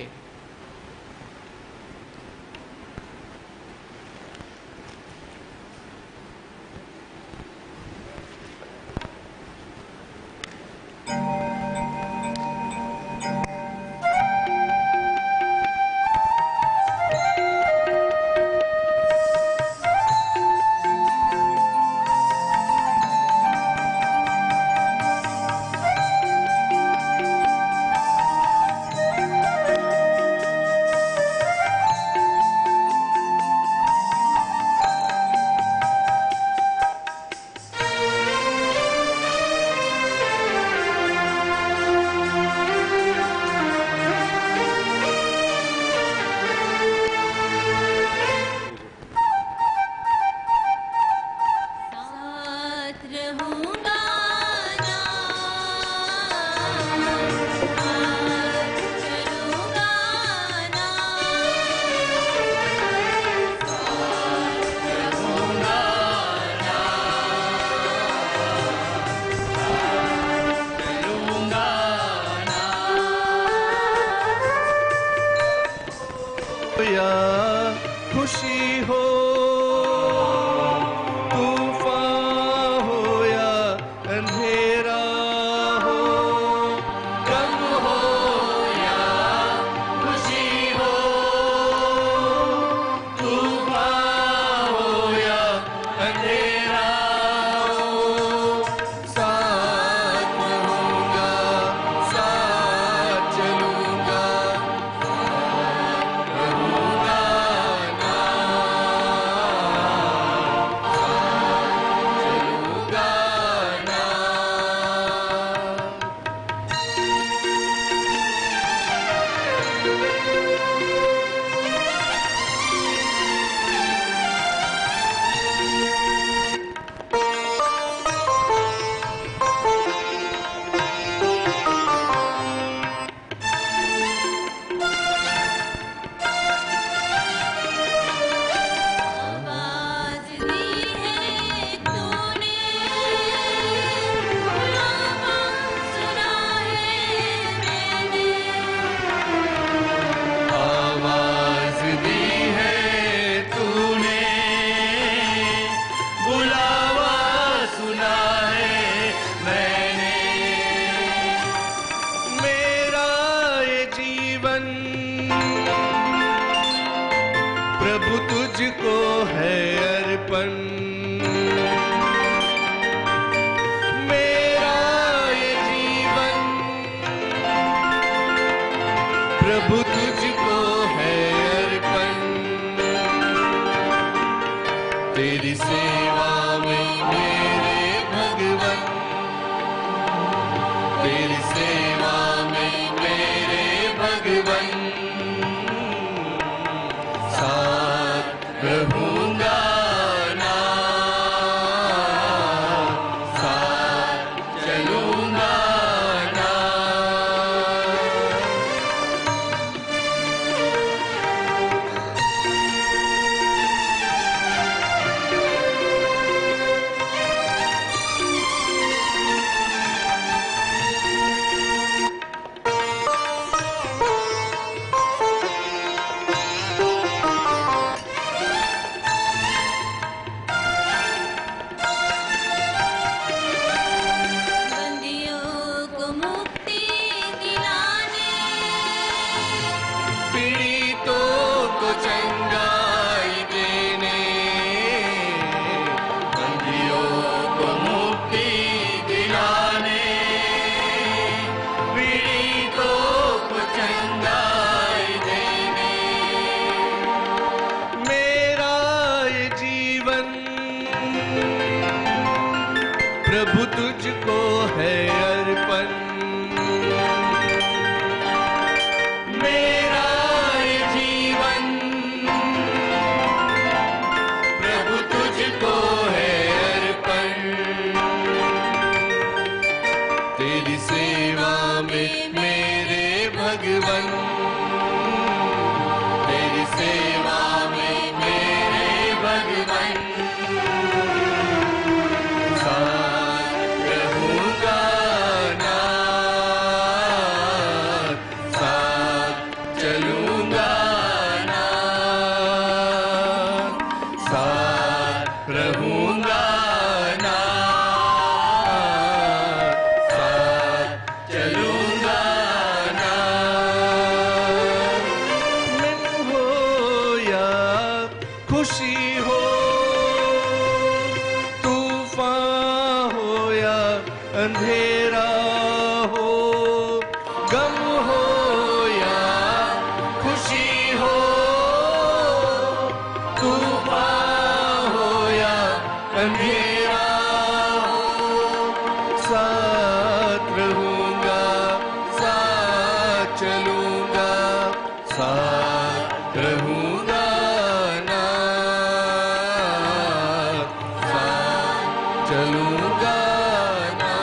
खुशी हो तूफान हो या अंधेरा हो, गम हो या खुशी हो तूफान हो या अंधेरा हो, साथ रहूंगा साथ चलूंगा रहूंगा ना। प्रभु तुझको है अर्पण। मेरा ये जीवन प्रभु तुझको है अर्पण। तेरी सेवा में मेरे भगवन, तेरी सेवा में मेरे भगवन, साथ रहूंगा ना, साथ चलूंगा ना। बंदियों को मुक्ति दिलाने, पीड़ितों को चंगाई देने, बंदियों को मुक्ति दिलाने, पीड़ितों को चंगाई देने। मेरा ये जीवन प्रभु तुझको है अर्पण। मेरा ये जीवन प्रभु तुझको है अर्पण। तेरी सेवा में मेरे भगवन, तेरी सेवा में मेरे भगवन, साथ रहूंगा ना, साथ चलूंगा ना, साथ रहूंगा ना, साथ चलूंगा ना। मन हो या खुशी हो, तूफान हो या अंधेरा हो, गम हो या खुशी हो, तूफान हो या अंधेरा हो, साथ रहूंगा, साथ चलूंगा, साथ रहूंगा ना, साथ चलूंगा ना।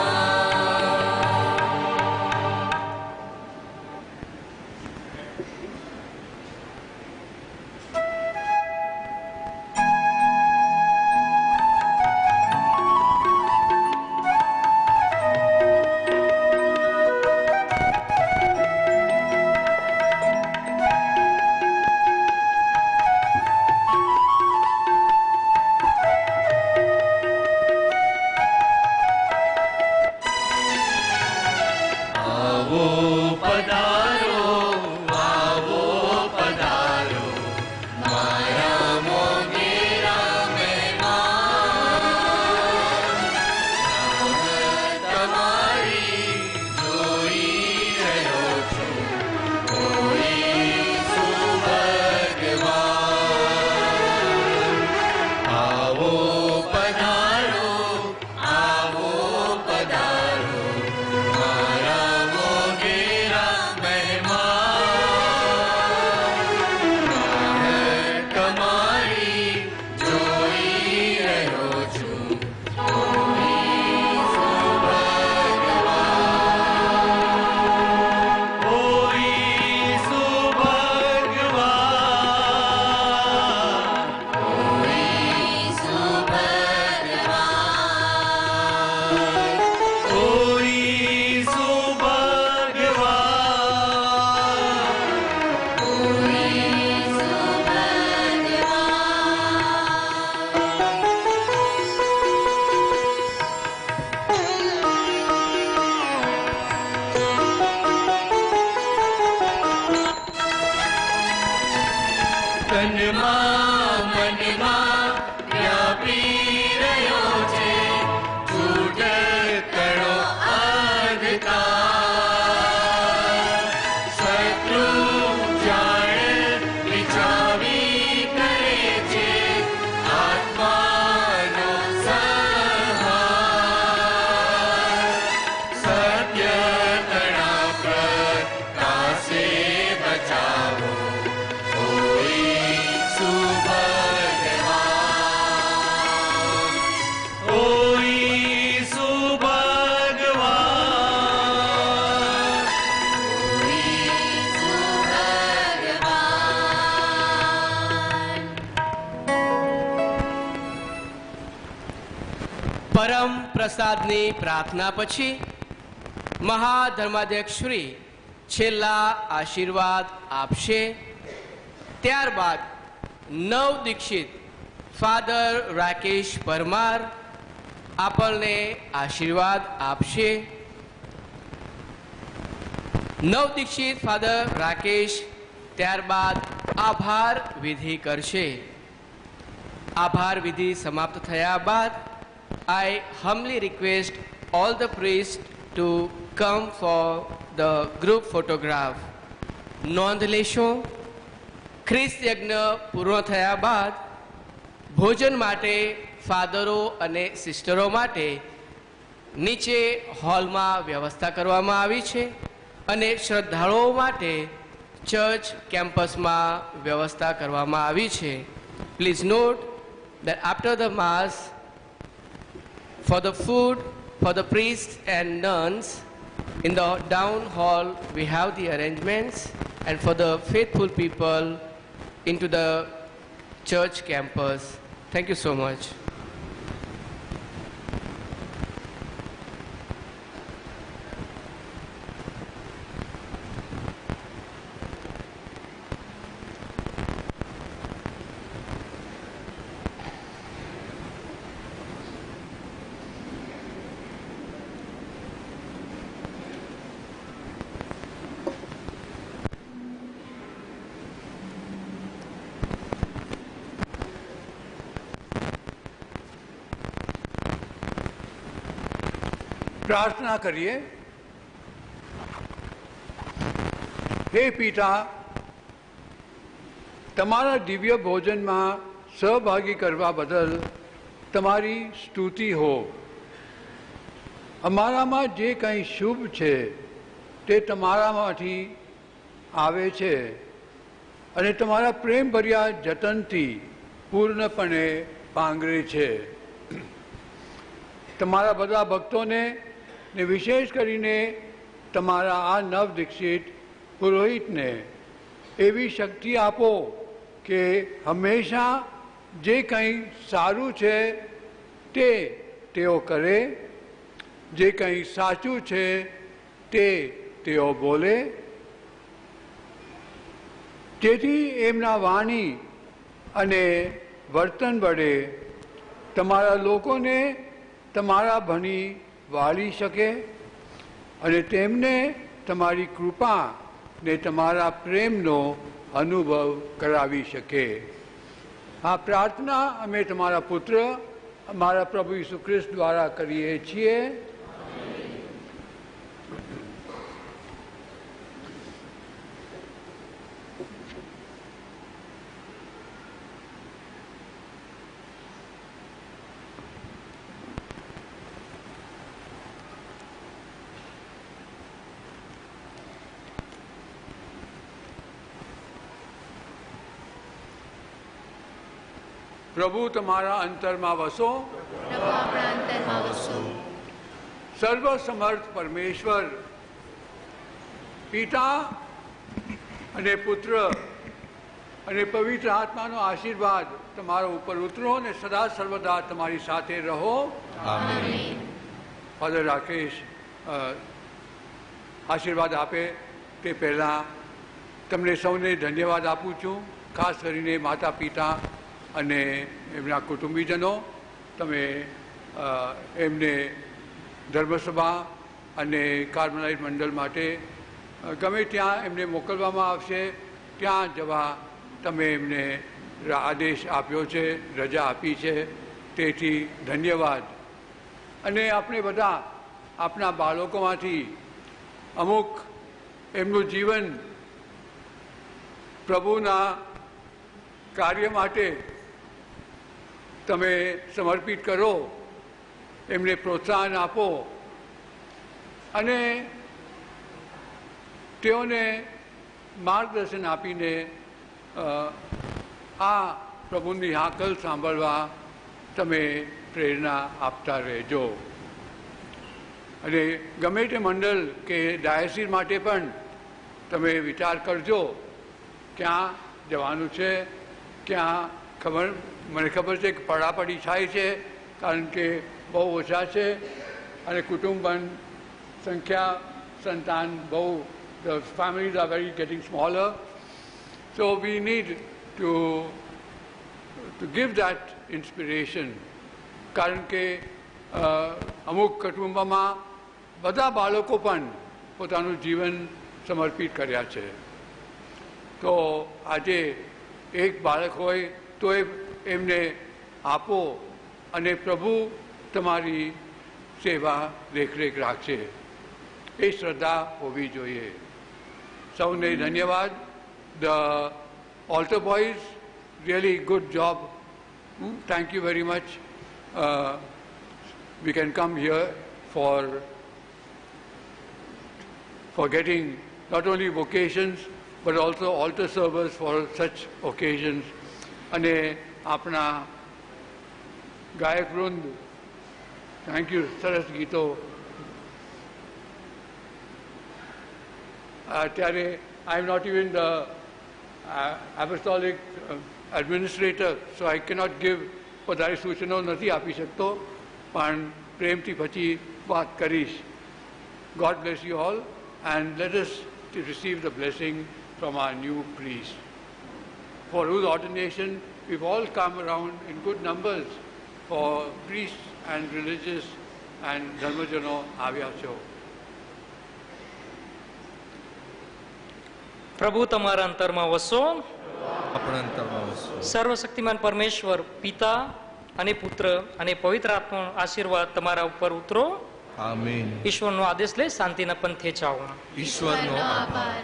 તનમાં મનમાં વ્યાપી રહ્યો છે છૂટે તળો અંધકાર શત્રુ જાણે વિચારી કરે છે આત્માનો સંહાર સત્ય તણા પ્રકાશે બચાવો પરમ પ્રસાદની પ્રાર્થના પછી મહાધર્માધ્યક્ષ શ્રી છેલ્લા આશીર્વાદ આપશે. ત્યારબાદ નવ દીક્ષિત ફાધર રાકેશ પરમાર આપણને આશીર્વાદ આપશે. નવ દીક્ષિત ફાધર રાકેશ ત્યારબાદ આભાર વિધિ કરશે. આભાર વિધિ સમાપ્ત થયા બાદ I humbly request all the priests to come for the group photograph. નોંધ લેશો. ખ્રિસ્ત યજ્ઞ પૂર્ણ થયા બાદ ભોજન માટે ફાધરો અને સિસ્ટરો માટે નીચે હોલમાં વ્યવસ્થા કરવામાં આવી છે અને શ્રદ્ધાળુઓ માટે ચર્ચ કેમ્પસમાં વ્યવસ્થા કરવામાં આવી છે. Please note that after the mass, for the food for the priests and nuns in the down hall we have the arrangements, and for the faithful people into the church campus. Thank you so much. પ્રાર્થના કરીએ. હે પિતા, તમારા દિવ્ય ભોજનમાં સહભાગી કરવા બદલ તમારી સ્તુતિ હો. અમારામાં જે કંઈ શુભ છે તે તમારામાંથી આવે છે અને તમારા પ્રેમભર્યા જતનથી પૂર્ણપણે પાંગરે છે. તમારા બધા ભક્તોને ને વિશેષ કરીને તમારા આ નવ દીક્ષિત પુરોહિતને એવી શક્તિ આપો કે હંમેશા જે કંઈ સારું છે તે તેઓ કરે, જે કંઈ સાચું છે તે તેઓ બોલે, તેથી એમના વાણી અને વર્તન વડે તમારા લોકોને તમારા ભણી વાળી શકે અને તેમને તમારી કૃપા ને તમારા પ્રેમનો અનુભવ કરાવી શકે. આ પ્રાર્થના અમે તમારા પુત્ર અમારા પ્રભુ ઈસુ ખ્રિસ્ત દ્વારા કરીએ છીએ. પ્રભુ તમારા અંતરમાં વસો. સર્વસમર્થ પરમેશ્વર પિતા અને પુત્ર અને પવિત્ર આત્માનો આશીર્વાદ તમારા ઉપર ઉતરો અને સદા સર્વદા તમારી સાથે રહો. ફાધર રાકેશ આશીર્વાદ આપે તે પહેલાં તમને સૌને ધન્યવાદ આપું છું, ખાસ કરીને માતા પિતા અને એમના કુટુંબીજનો. તમે એમને ધર્મસભા અને કાર્મેલાઇટ મંડળ માટે ગમે ત્યાં એમને મોકલવામાં આવશે ત્યાં જવા તમે એમને આદેશ આપ્યો છે, રજા આપી છે, તેથી ધન્યવાદ. અને આપણે બધા આપણા બાળકોમાંથી અમુક એમનું જીવન પ્રભુના કાર્ય માટે તમે સમર્પિત કરો, એમને પ્રોત્સાહન આપો અને તેઓને માર્ગદર્શન આપીને આ પ્રભુની હાકલ સાંભળવા તમે પ્રેરણા આપતા રહેજો. અને ગમે તે મંડળ કે ડાયસિસ માટે પણ તમે વિચાર કરજો ક્યાં જવાનું છે, ક્યાં મને ખબર છે કે પડાપડી થાય છે, કારણ કે બહુ ઓછા છે અને કુટુંબ સંખ્યા સંતાન બહુ, the families are very getting smaller, so we need to give that inspiration. કારણ કે અમુક કુટુંબમાં બધા બાળકો પણ પોતાનું જીવન સમર્પિત કર્યા છે. તો આજે એક બાળક હોય તો એમને આપો અને પ્રભુ તમારી સેવા દેખરેખ રાખશે, એ શ્રદ્ધા હોવી જોઈએ. સૌને ધન્યવાદ. The altar boys, really good job. Thank you very much. We can come here for getting not only vocations but also altar servers for such occasions. અને આપણા ગાયક વૃંદ, થેન્ક યુ, સરસ ગીતો. અત્યારે I am not even the apostolic administrator, so I cannot give વધારે સૂચનો નથી આપી શકતો, પણ પ્રેમથી પછી વાત કરીશ. God bless you all and let us receive the blessing from our new priest, for whose ordination we've all come around in good numbers for priests and religious and dharmajano આવ્યા છો. પ્રભુ તમારા અંતરમાં વસો. સર્વશક્તિમાન પરમેશ્વર પિતા અને પુત્ર અને પવિત્ર આત્માનો આશીર્વાદ તમારા ઉપર ઉતરો. આમીન. ઈશ્વરનો આદેશ લઈ શાંતિના પંથે જાઓ. ઈશ્વરનો આભાર.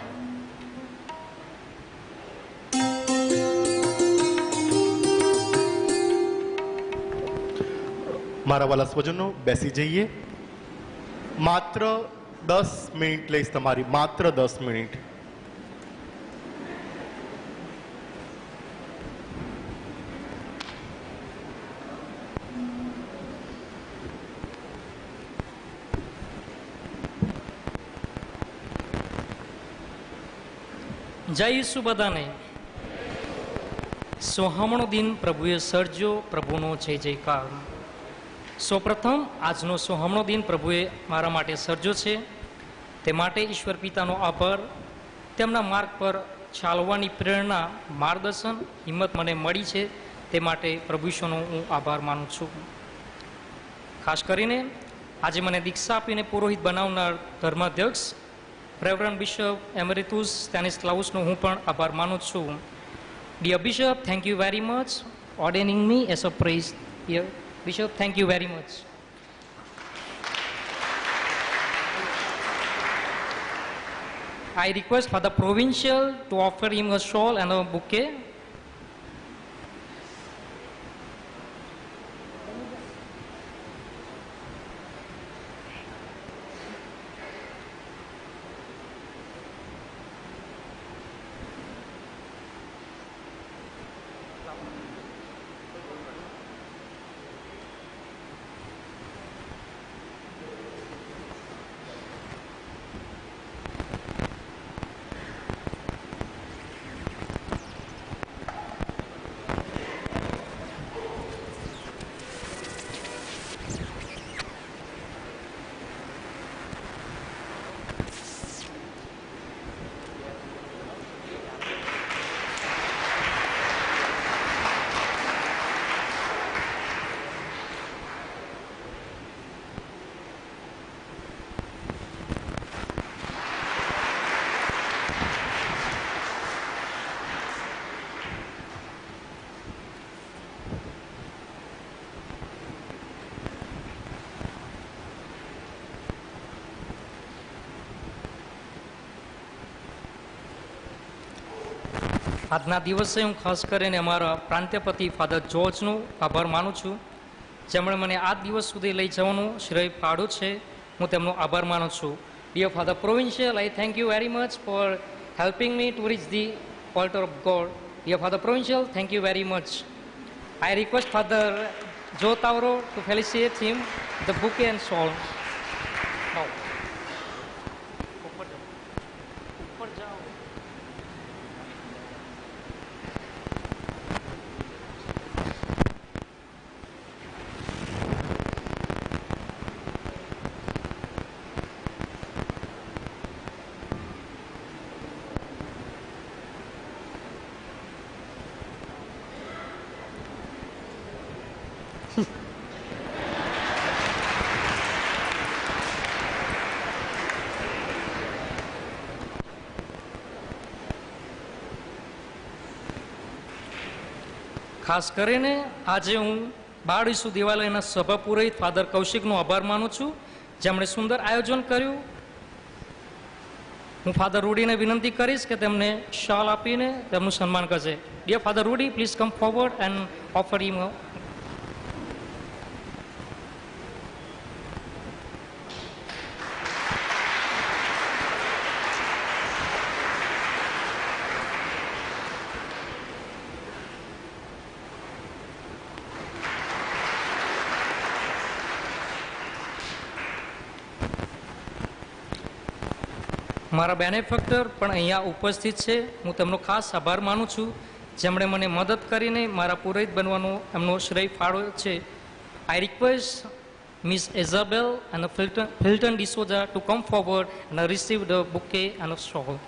મારા વાલા સ્વજનો, બેસી જઈએ. માત્ર 10 મિનિટ લઈશ તમારી, માત્ર 10 મિનિટ. જય ઈસુ બધાને. સોહામણો દિન પ્રભુએ સર્જ્યો, પ્રભુનો જય જયકાર. સૌપ્રથમ આજનો સોહામણો દિન પ્રભુએ મારા માટે સર્જ્યો છે, તે માટે ઈશ્વર પિતાનો આભાર. તેમના માર્ગ પર ચાલવાની પ્રેરણા, માર્ગદર્શન, હિંમત મને મળી છે, તે માટે પ્રભુ ઈશ્વરનો હું આભાર માનું છું. ખાસ કરીને આજે મને દીક્ષા આપીને પુરોહિત બનાવનાર ધર્માધ્યક્ષ રેવરન્ડ બિશપ એમેરિટસ સ્ટેનિસ્લાઉસનો હું પણ આભાર માનું છું. Dear bishop, thank you very much ordaining me as a priest. Dear bishop, thank you very much. I request for the provincial to offer him a shawl and a bouquet. આજના દિવસે હું ખાસ કરીને અમારા પ્રાંત્યપતિ ફાધર જોર્જનો આભાર માનું છું, જેમણે મને આ દિવસ સુધી લઈ જવાનું શ્રેય પાડ્યું છે. હું તેમનો આભાર માનું છું. Dear father provincial, I thank you very much for helping me to reach the altar of God. Dear Father Provincial, thank you very much. I request Father Joe Tauro to felicitate him with the bouquet and shawl. Now. ખાસ કરીને આજે હું બાળ ઈસુ દેવાલયના સભા પુરોહિત father કૌશિકનો આભાર માનું છું, જેમણે સુંદર આયોજન કર્યું. હું ફાધર રૂડીને વિનંતી કરીશ કે તેમને શાલ આપીને તેમનું સન્માન કરશે. Dear father Rudy, please come forward and offer him. મારા બેનેફેક્ટર પણ અહીંયા ઉપસ્થિત છે. હું તેમનો ખાસ આભાર માનું છું, જેમણે મને મદદ કરીને મારા પુરોહિત બનવાનો એમનો શ્રેય ફાળવ્યો છે. આઈ રિક્વેસ્ટ મિસ ઇઝાબેલ અને ફિલ્ટન ડિસોઝા ટુ કમ ફોરવર્ડ અને receive the bouquet and shawl.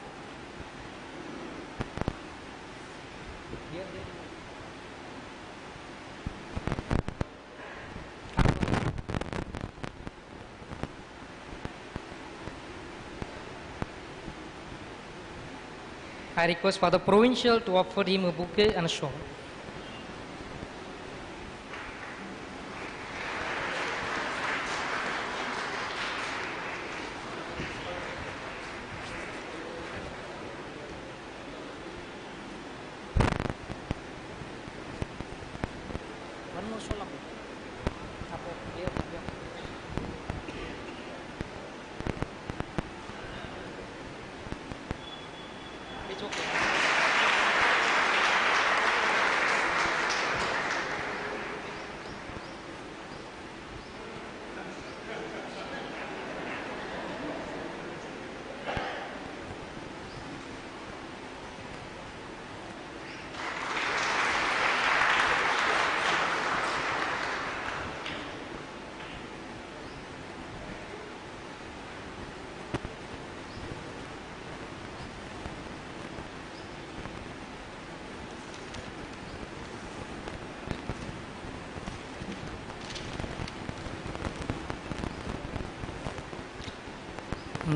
I request Father Provincial to offer him a bouquet and a shawl. One more shawl. It's okay.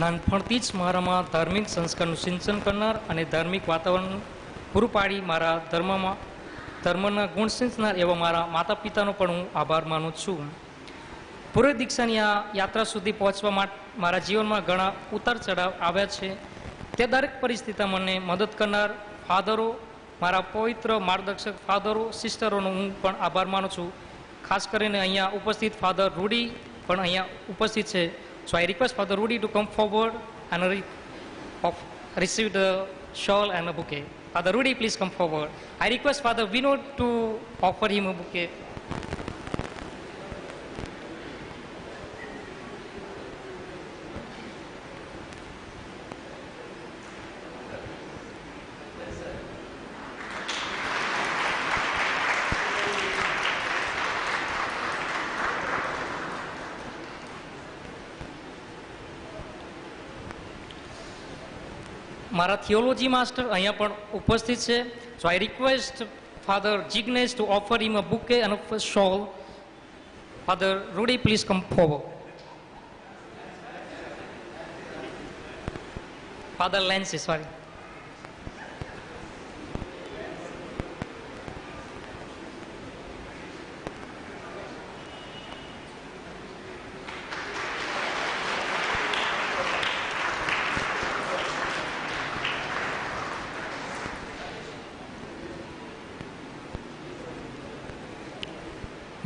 નાનપણથી જ મારામાં ધાર્મિક સંસ્કારનું સિંચન કરનાર અને ધાર્મિક વાતાવરણ પૂરું પાડી મારા ધર્મના ગુણ સિંચનાર એવા મારા માતા પિતાનો પણ હું આભાર માનું છું. પુરોહિત દીક્ષાની આ યાત્રા સુધી પહોંચવા માટે મારા જીવનમાં ઘણા ઉતાર ચઢાવ આવ્યા છે. તે દરેક પરિસ્થિતિમાં મને મદદ કરનાર ફાધરો, મારા પવિત્ર માર્ગદર્શક ફાધરો, સિસ્ટરોનો હું પણ આભાર માનું છું. ખાસ કરીને અહીંયા ઉપસ્થિત ફાધર રૂડી પણ અહીંયા ઉપસ્થિત છે. So I request Father Rudy to come forward and receive the shawl and a bouquet. Father Rudy, please come forward. I request Father Vinod to offer him a bouquet. મારા થિયોલોજી માસ્ટર અહીંયા પણ ઉપસ્થિત છે. So I request father Jignesh to offer him a bouquet and a shawl. Father Rudy, please come forward. Father Lancy, sorry.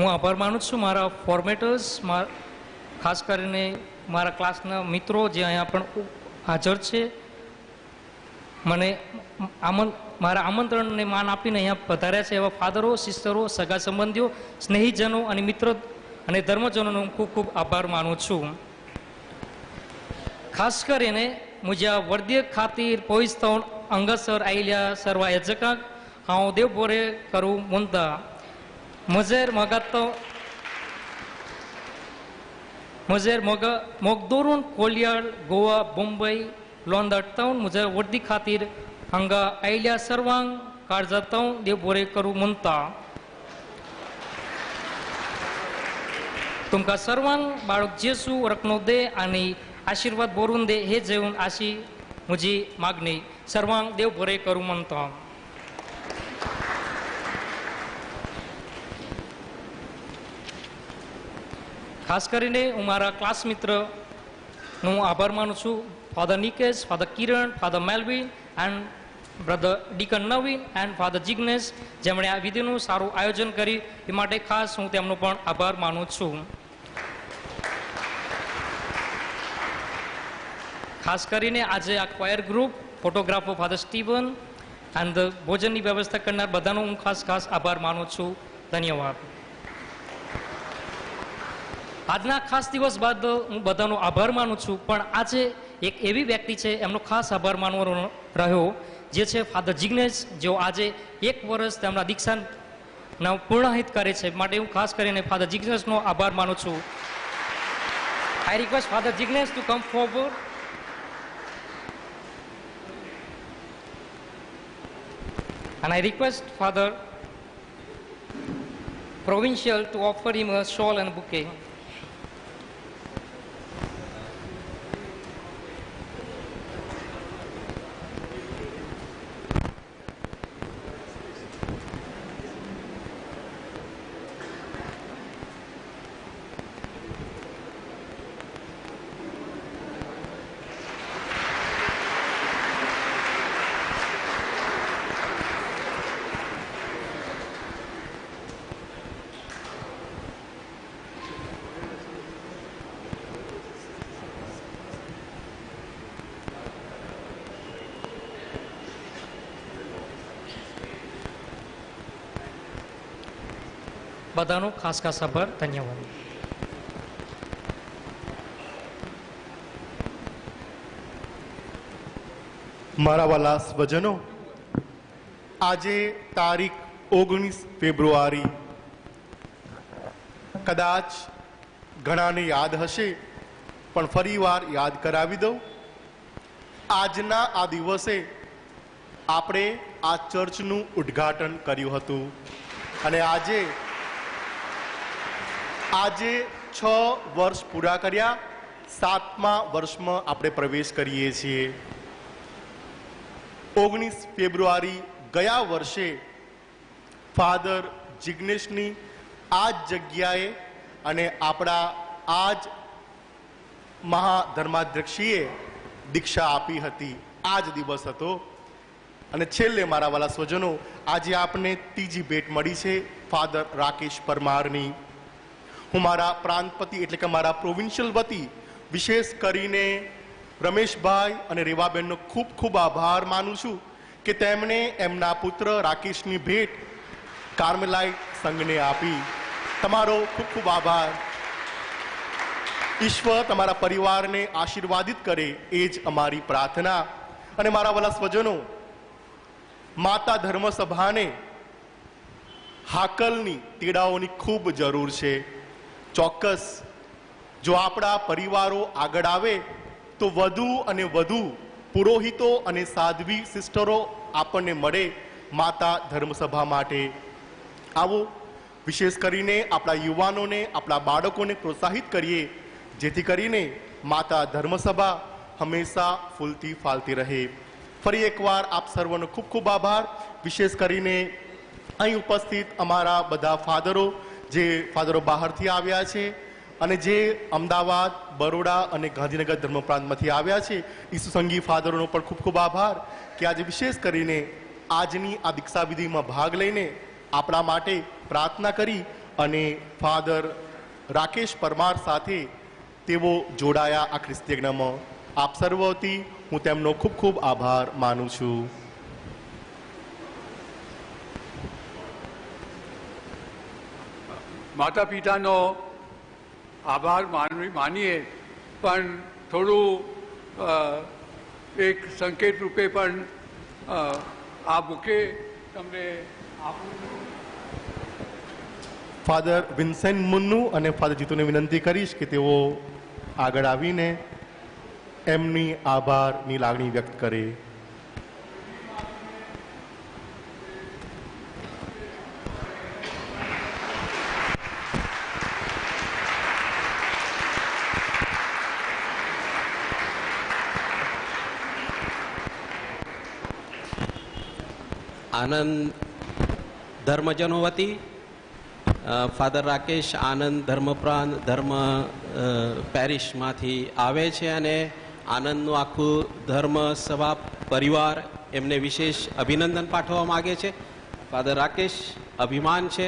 હું આભાર માનું છું મારા ફોર્મેટર્સ, ખાસ કરીને મારા ક્લાસના મિત્રો જે અહીંયા પણ હાજર છે. મને મારા આમંત્રણને માન આપીને અહીંયા પધાર્યા છે એવા ફાધરો, સિસ્ટરો, સગા સંબંધીઓ, સ્નેહીજનો અને મિત્રો અને ધર્મજનોનો હું ખૂબ ખૂબ આભાર માનું છું. ખાસ કરીને म्हज्या वर्दये खातीर पवित्र हांगासर आयिल्ल्या सर्व याजकांक हांव देव बरें करूं म्हणटा. म्हजेर मोग दवरून कोलयाळ, गोवा, मुंबय, लंडन तावन म्हज्या वर्दी खातीर हांगा आयिल्ल्या सर्वांक काळजांत देव बरें करूं म्हणटा. तुमकां सर्वांक बाळक जेसू रखणो दे आनी आशीर्वाद बरोवन दे हे जेवून अशी म्हजी मागणी. सर्वांक देव बरें करूं म्हणटा. ખાસ કરીને હું મારા ક્લાસ મિત્રનો આભાર માનું છું. Father Nikesh, father Kiran, father Melvin and brother deacon Naveen and father Jignesh, જેમણે આ વિધિનું સારું આયોજન કરી એ માટે ખાસ હું તેમનો પણ આભાર માનું છું. ખાસ કરીને આજે આ choir group, photographer father Steven and ભોજનની વ્યવસ્થા કરનાર બધાનો હું ખાસ આભાર માનું છું. ધન્યવાદ. આજના ખાસ દિવસ બાદ હું બધાનો આભાર માનું છું, પણ આજે એક એવી વ્યક્તિ છે એમનો ખાસ આભાર માનવાનો રહ્યો, જે છે ફાધર જિગ્નેશ, જેઓ આજે 1 વર્ષ તેમના દીક્ષાના પૂર્ણાહિત કરે છે. માટે હું ખાસ કરીને ફાધર જિગ્નેશનો આભાર માનું છું. I request father Jignesh to come forward. And I request Father Provincial to offer him a shawl and a bouquet. બધાનો ખાસ આભાર. ધન્યવાદ. મારા વાલા સ્વજનો, આજે તારીખ 19 ફેબ્રુઆરી કદાચ ઘણાને યાદ હશે, પણ ફરીવાર યાદ કરાવી દઉં. આજના આ દિવસે આપણે આ ચર્ચનું ઉદ્ઘાટન કર્યું હતું અને આજે 6 વર્ષ પૂરા કર્યા, 7મા વર્ષમાં આપણે પ્રવેશ કરીએ છીએ. 19 ફેબ્રુઆરી ગયા વર્ષે ફાધર જિગ્નેશની આ જ જગ્યાએ અને આપણા આ જ મહાધર્માધ્યક્ષીએ દીક્ષા આપી હતી. આ જ દિવસ હતો. અને છેલ્લે મારા વાલા સ્વજનો, આજે આપને ત્રીજી ભેટ મળી છે ફાધર રાકેશ પરમારની. હું મારા પ્રાંતપતિ એટલે કે મારા પ્રોવિન્શિયલ વતી વિશેષ કરીને રમેશભાઈ અને રેવાબેનનો ખૂબ ખૂબ આભાર માનું છું કે તેમણે એમના પુત્ર રાકેશની ભેટ કાર્મેલાઇટ સંઘને આપી. તમારો ખૂબ ખૂબ આભાર. ઈશ્વર તમારા પરિવારને આશીર્વાદિત કરે એ જ અમારી પ્રાર્થના. અને મારા વાલા સ્વજનો, માતા ધર્મસભાને હાકલની તેડાઓની ખૂબ જરૂર છે. ચોક્કસ જો આપણા પરિવારો આગળ આવે તો વધુ અને વધુ પુરોહિતો અને સાધ્વી સિસ્ટરો આપણને મળે માતા ધર્મસભા માટે. આવો વિશેષ કરીને આપણા યુવાનોને, આપણા બાળકોને પ્રોત્સાહિત કરીએ, જેથી કરીને માતા ધર્મસભા હંમેશા ફૂલતી ફાલતી રહે. ફરી એકવાર આપ સર્વનો ખૂબ ખૂબ આભાર. વિશેષ કરીને અહીં ઉપસ્થિત અમારા બધા ફાધરો, જે ફાધરો બહારથી આવ્યા છે અને જે અમદાવાદ, બરોડા અને ગાંધીનગર ધર્મ પ્રાંતમાંથી આવ્યા છે, ઈસુ સંઘી ફાધરોનો પણ ખૂબ ખૂબ આભાર કે આજે વિશેષ કરીને આજની આ દીક્ષા વિધિમાં ભાગ લઈને આપણા માટે પ્રાર્થના કરી અને ફાધર રાકેશ પરમાર સાથે તેઓ જોડાયા આ ખ્રિસ્તી યજ્ઞમાં. આપ સર્વ વતી હું તેમનો ખૂબ ખૂબ આભાર માનું છું. માતા પિતાનો આભાર માનીએ, પણ થોડું એક સંકેત રૂપે પણ આ બુકે તમને આપું. ફાધર વિન્સેન્ટ મુન્નુ અને ફાધર જીતુને વિનંતી કરીશ કે તેઓ આગળ આવીને એમની આભારની લાગણી વ્યક્ત કરે. આનંદ ધર્મજનો વતી ફાધર રાકેશ આનંદ ધર્મપ્રાંત ધર્મ પેરિશમાંથી આવે છે અને આનંદનું આખું ધર્મ સભા પરિવાર એમને વિશેષ અભિનંદન પાઠવવા માગે છે. ફાધર રાકેશ અભિમાન છે.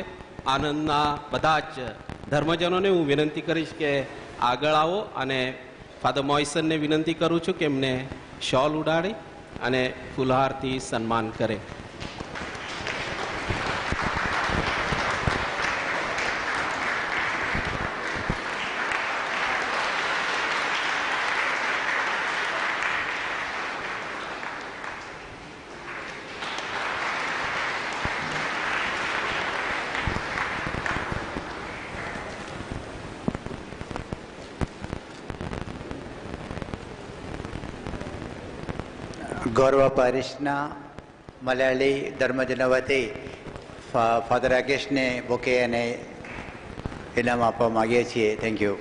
આનંદના બધા જ ધર્મજનોને હું વિનંતી કરીશ કે આગળ આવો અને ફાધર મોઇસનને વિનંતી કરું છું કે એમને શોલ ઉડાડી અને ફુલહારથી સન્માન કરે. ગૌરવ પારિશના મલયાલી ધર્મજનો વતી ફાધર રાકેશને બુકે અને ઇનામ આપવા માગીએ છીએ. Thank you.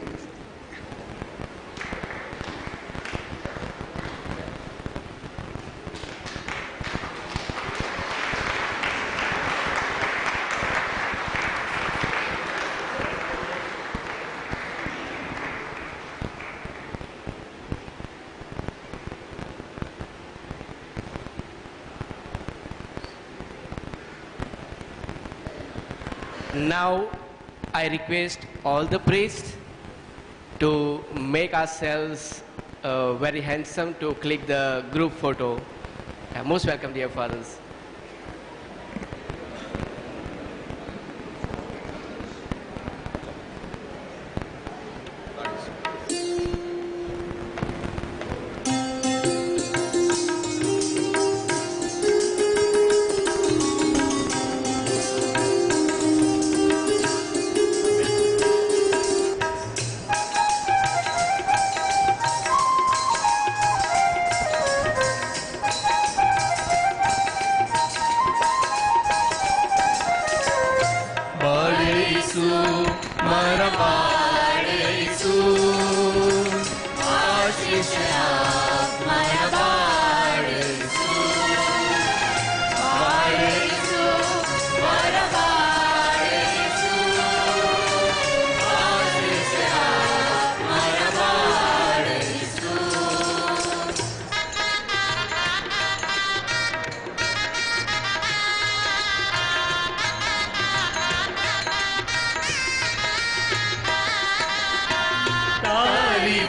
Now I request all the priests to make ourselves very handsome to click the group photo. Most welcome, dear fathers.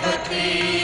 ભક્તિ